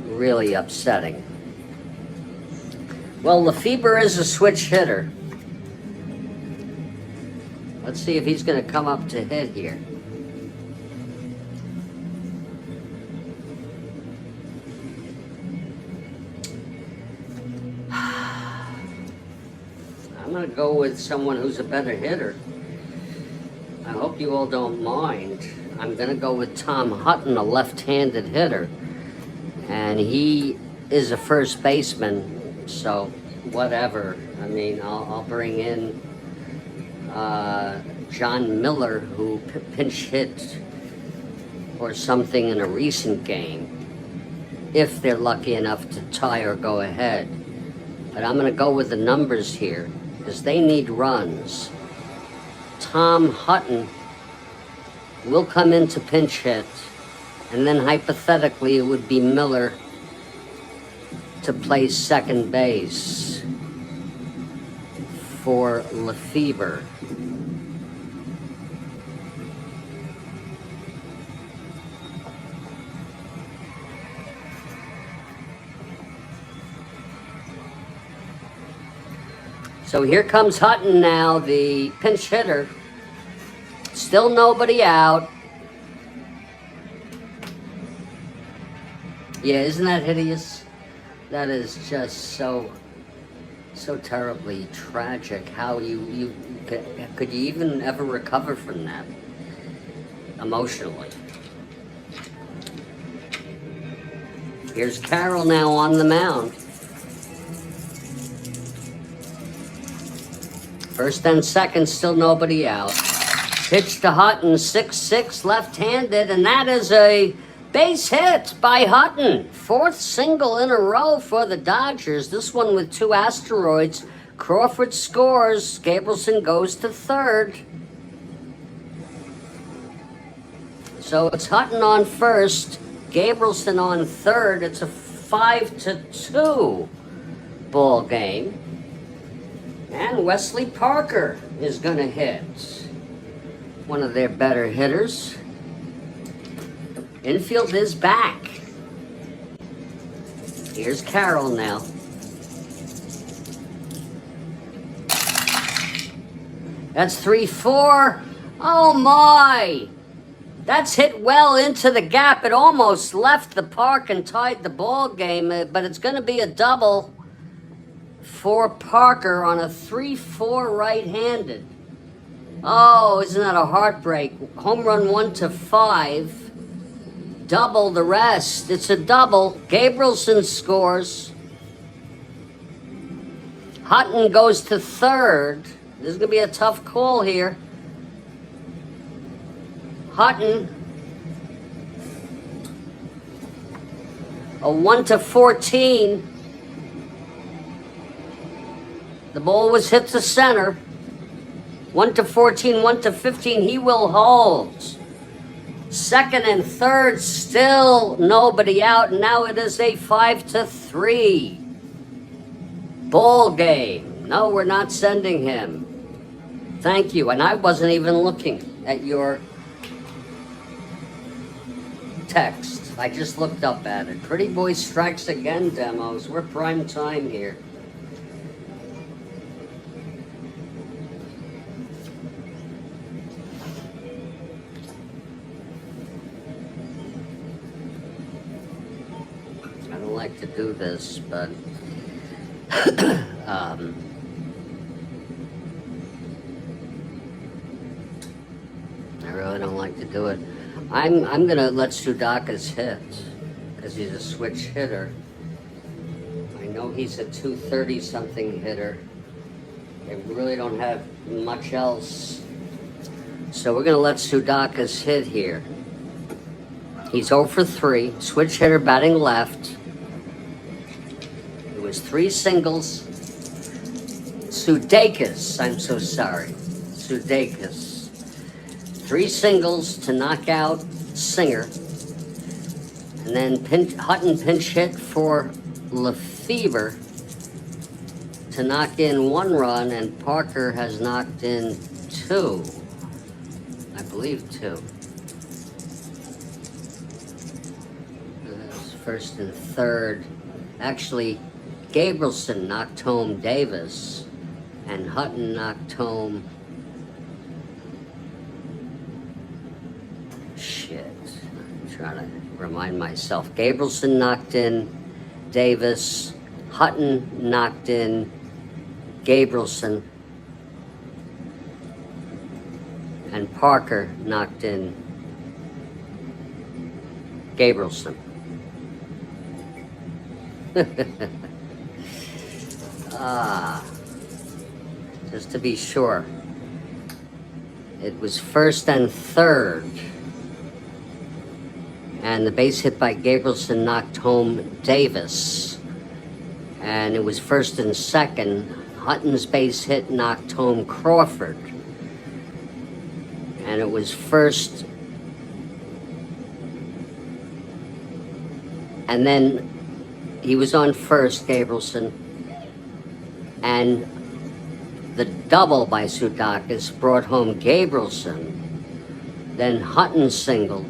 really upsetting. Well, Lefebvre is a switch hitter. Let's see if he's going to come up to hit here. I'm going to go with someone who's a better hitter. I hope you all don't mind. I'm going to go with Tom Hutton, a left-handed hitter. And he is a first baseman, so whatever. I mean, I'll bring in John Miller, who pinch hit or something in a recent game, if they're lucky enough to tie or go ahead. But I'm going to go with the numbers here, because they need runs. Tom Hutton will come in to pinch hit, and then hypothetically it would be Miller to play second base for Lefebvre. So here comes Hutton now, the pinch hitter. Still nobody out. Yeah, isn't that hideous? That is just so terribly tragic. How you could you even ever recover from that emotionally? Here's Karl now on the mound. First and second, still nobody out. Pitch to Hutton, 6-6, left-handed, and that is a base hit by Hutton. 4th single in a row for the Dodgers. This one with 2 asteroids. Crawford scores. Gabrielson goes to third. So it's Hutton on first, Gabrielson on third. It's a 5-2 ball game. And Wesley Parker is going to hit. One of their better hitters. Infield is back. Here's Karl now. That's 3-4. Oh my! That's hit well into the gap. It almost left the park and tied the ball game, but it's going to be a double for Parker on a 3-4 right-handed. Oh, isn't that a heartbreak? Home run 1-5. Double the rest. It's a double. Gabrielson scores. Hutton goes to third. This is going to be a tough call here. Hutton. A 1-14. The ball was hit to center. 1-14, 1-15. He will hold. Second and third, still nobody out. Now it is a 5-3. Ball game. No, we're not sending him. Thank you. And I wasn't even looking at your text. I just looked up at it. Pretty Boy Strikes Again demos. We're prime time here. I don't like to do this, but I really don't like to do it. I'm gonna let Sudaka's hit because he's a switch hitter. I know he's a 230 something hitter. They really don't have much else. So we're gonna let Sudaka's hit here. He's 0 for 3, switch hitter batting left. It was 3 singles. Sudeikis, I'm so sorry. Sudeikis. 3 singles to knock out Singer. And then Hutton pinch hit for Lefebvre to knock in 1 run, and Parker has knocked in 2. I believe 2. First and third. Actually, Gabrielson knocked home Davis, and Hutton knocked home... Shit. I'm trying to remind myself. Gabrielson knocked in Davis. Hutton knocked in Gabrielson. And Parker knocked in Gabrielson. Just to be sure. It was first and third. And the base hit by Gabrielson knocked home Davis. And it was first and second. Hutton's base hit knocked home Crawford. And it was first. And then he was on first, Gabrielson. And the double by Sudakis brought home Gabrielson. Then Hutton singled.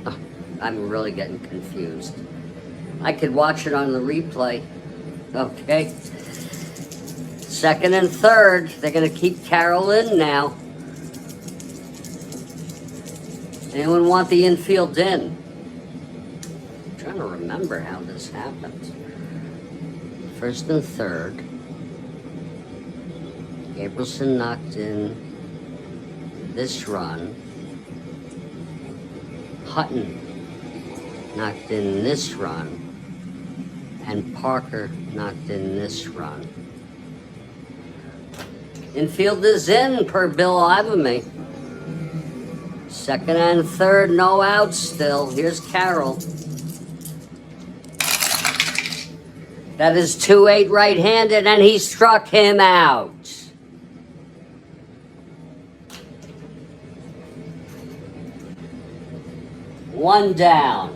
Oh, I'm really getting confused. I could watch it on the replay. Okay. Second and third. They're going to keep Karl in now. Anyone want the infield in? I'm trying to remember how this happened. First and third. Gabrielson knocked in this run. Hutton knocked in this run. And Parker knocked in this run. Infield is in per Bill Ivamy. Second and third, no outs still. Here's Karl. That is 2-8 right-handed, and he struck him out. One down.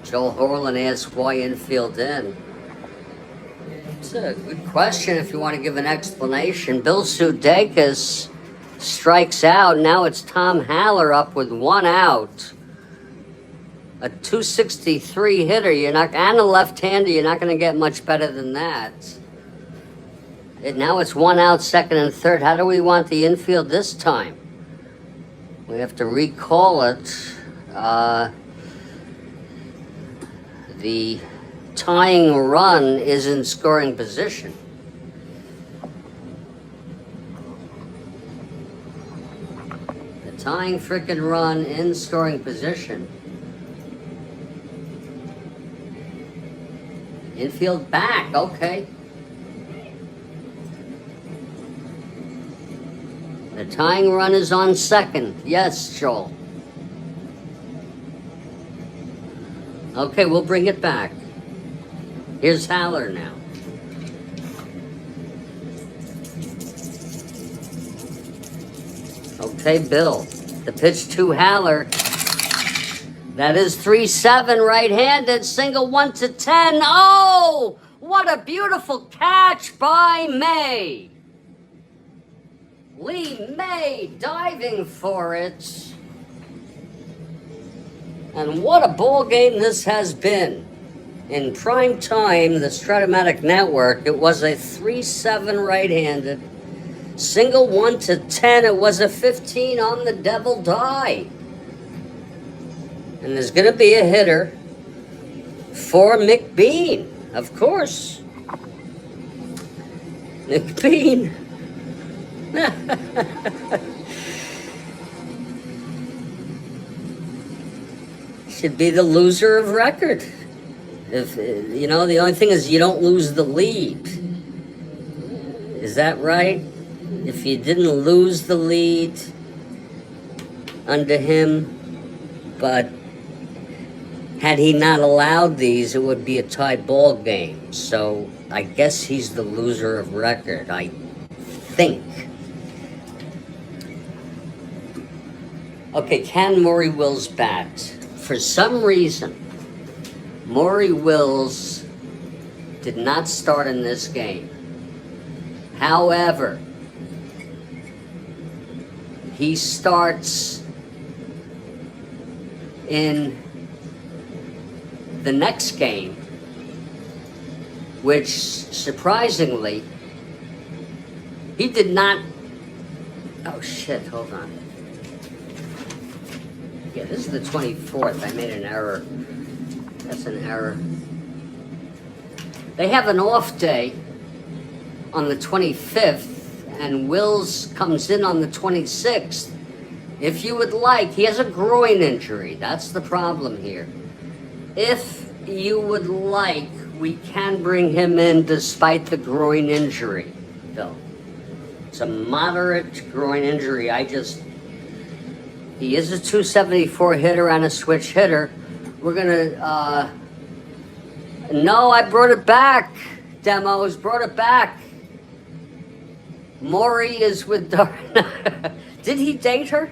Joel Horland asks why infield in. It's a good question if you want to give an explanation. Bill Sudeikis strikes out. Now it's Tom Haller up with 1 out. A 263 hitter, and a left-hander, you're not going to get much better than that. Now it's 1 out, second and third. How do we want the infield this time? We have to recall it. The tying run is in scoring position. The tying frickin' run in scoring position. Infield back, okay. The Tying run is on second. Yes, Joel. Okay, we'll bring it back. Here's Haller now. Okay, Bill. The pitch to Haller. That is 3-7 right-handed. Single 1-10. Oh, what a beautiful catch by May. Lee May diving for it. And what a ball game this has been. In prime time, the Strat-O-Matic network, it was a 3-7 right-handed. Single 1-10, it was a 15 on the devil die. And there's going to be a hitter for McBean, of course. McBean. Should be the loser of record. If you know, the only thing is you don't lose the lead. Is that right? If you didn't lose the lead under him, but had he not allowed these, it would be a tie ball game. So I guess he's the loser of record, I think. Okay, can Maury Wills bat? For some reason, Maury Wills did not start in this game. However, he starts in the next game, which surprisingly, he did not. Oh shit, hold on. Yeah, this is the 24th. I made an error. That's an error. They have an off day on the 25th, and Wills comes in on the 26th. If you would like, he has a groin injury. That's the problem here. If you would like, we can bring him in despite the groin injury, Bill. It's a moderate groin injury. He is a 274 hitter and a switch hitter. We're gonna, no, I brought it back. Demos, brought it back. Maury is with Darna. Did he date her?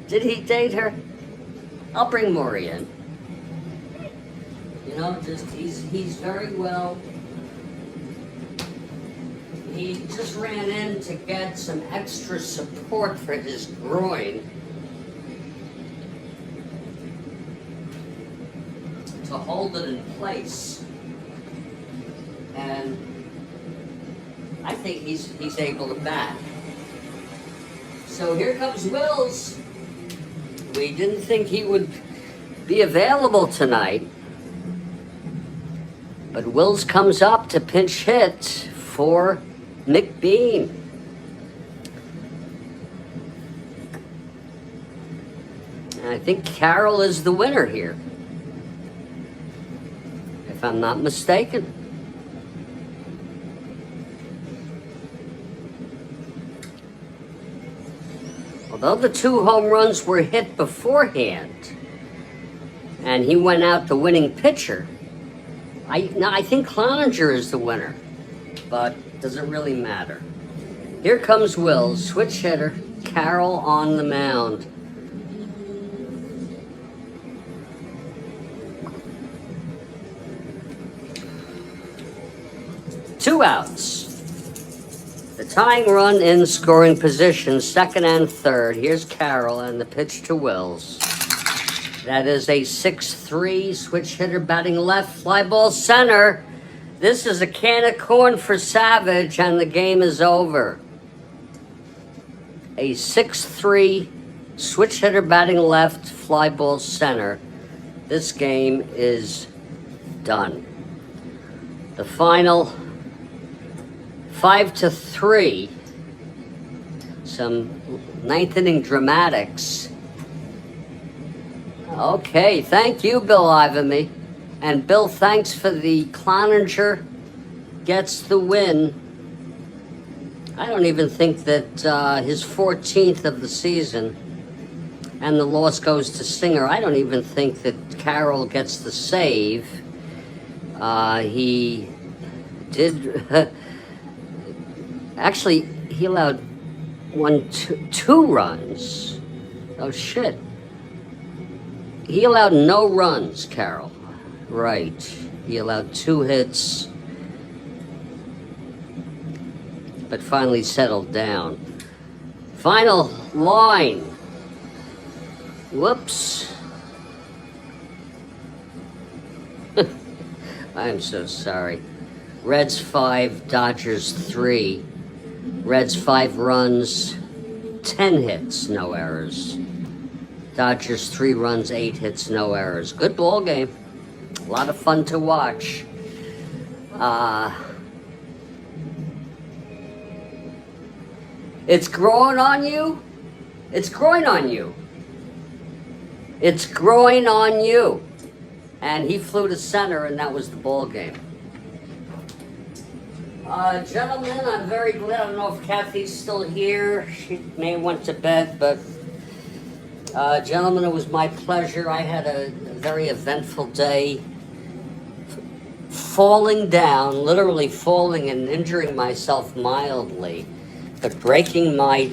Did he date her? I'll bring Maury in. You know, just he's very well. He just ran in to get some extra support for his groin to hold it in place, and I think he's able to bat. So here comes Wills. We didn't think he would be available tonight, but Wills comes up to pinch hit for McBean. And I think Karl is the winner here, if I'm not mistaken. Although the 2 home runs were hit beforehand, and he went out the winning pitcher, I think Cloninger is the winner, but doesn't really matter. Here comes Wills, switch hitter, Karl on the mound. Two outs. The tying run in scoring position, second and third. Here's Karl and the pitch to Wills. That is a 6-3 switch hitter batting left, fly ball center. This is a can of corn for Savage, and the game is over. A 6-3 switch hitter batting left, fly ball center. This game is done. The final 5-3. Some ninth inning dramatics. Okay, thank you, Bill Ivamy. And Bill, thanks for the Cloninger gets the win I don't even think that his 14th of the season, and the loss goes to Singer. I don't even think that Karl gets the save. He did. Actually, he allowed two runs. Oh shit. He allowed no runs, Karl. Right. He allowed 2 hits, but finally settled down. Final line. Whoops. I'm so sorry. Reds 5, Dodgers 3. Reds 5 runs, 10 hits, no errors. Dodgers 3 runs, 8 hits, no errors. Good ball game. A lot of fun to watch. It's growing on you? It's growing on you. It's growing on you. And he flew to center, and that was the ball game. Gentlemen, I'm very glad. I don't know if Kathy's still here. She may have went to bed, but gentlemen, it was my pleasure. I had a very eventful day. Falling down, literally falling and injuring myself mildly, but breaking my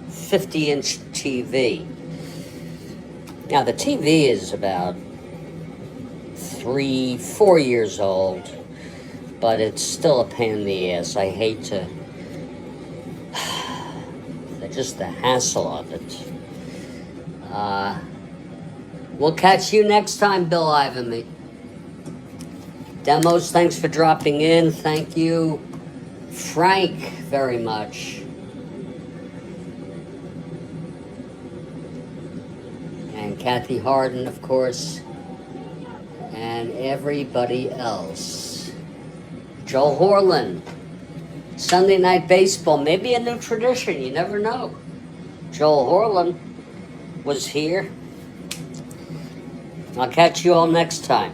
50-inch TV. Now, the TV is about 3-4 years old, but it's still a pain in the ass. I hate to, just the hassle of it. We'll catch you next time, Bill Ivanme. Demos, thanks for dropping in. Thank you, Frank, very much. And Kathy Harden, of course. And everybody else. Joel Horland. Sunday Night Baseball. Maybe a new tradition. You never know. Joel Horland was here. I'll catch you all next time.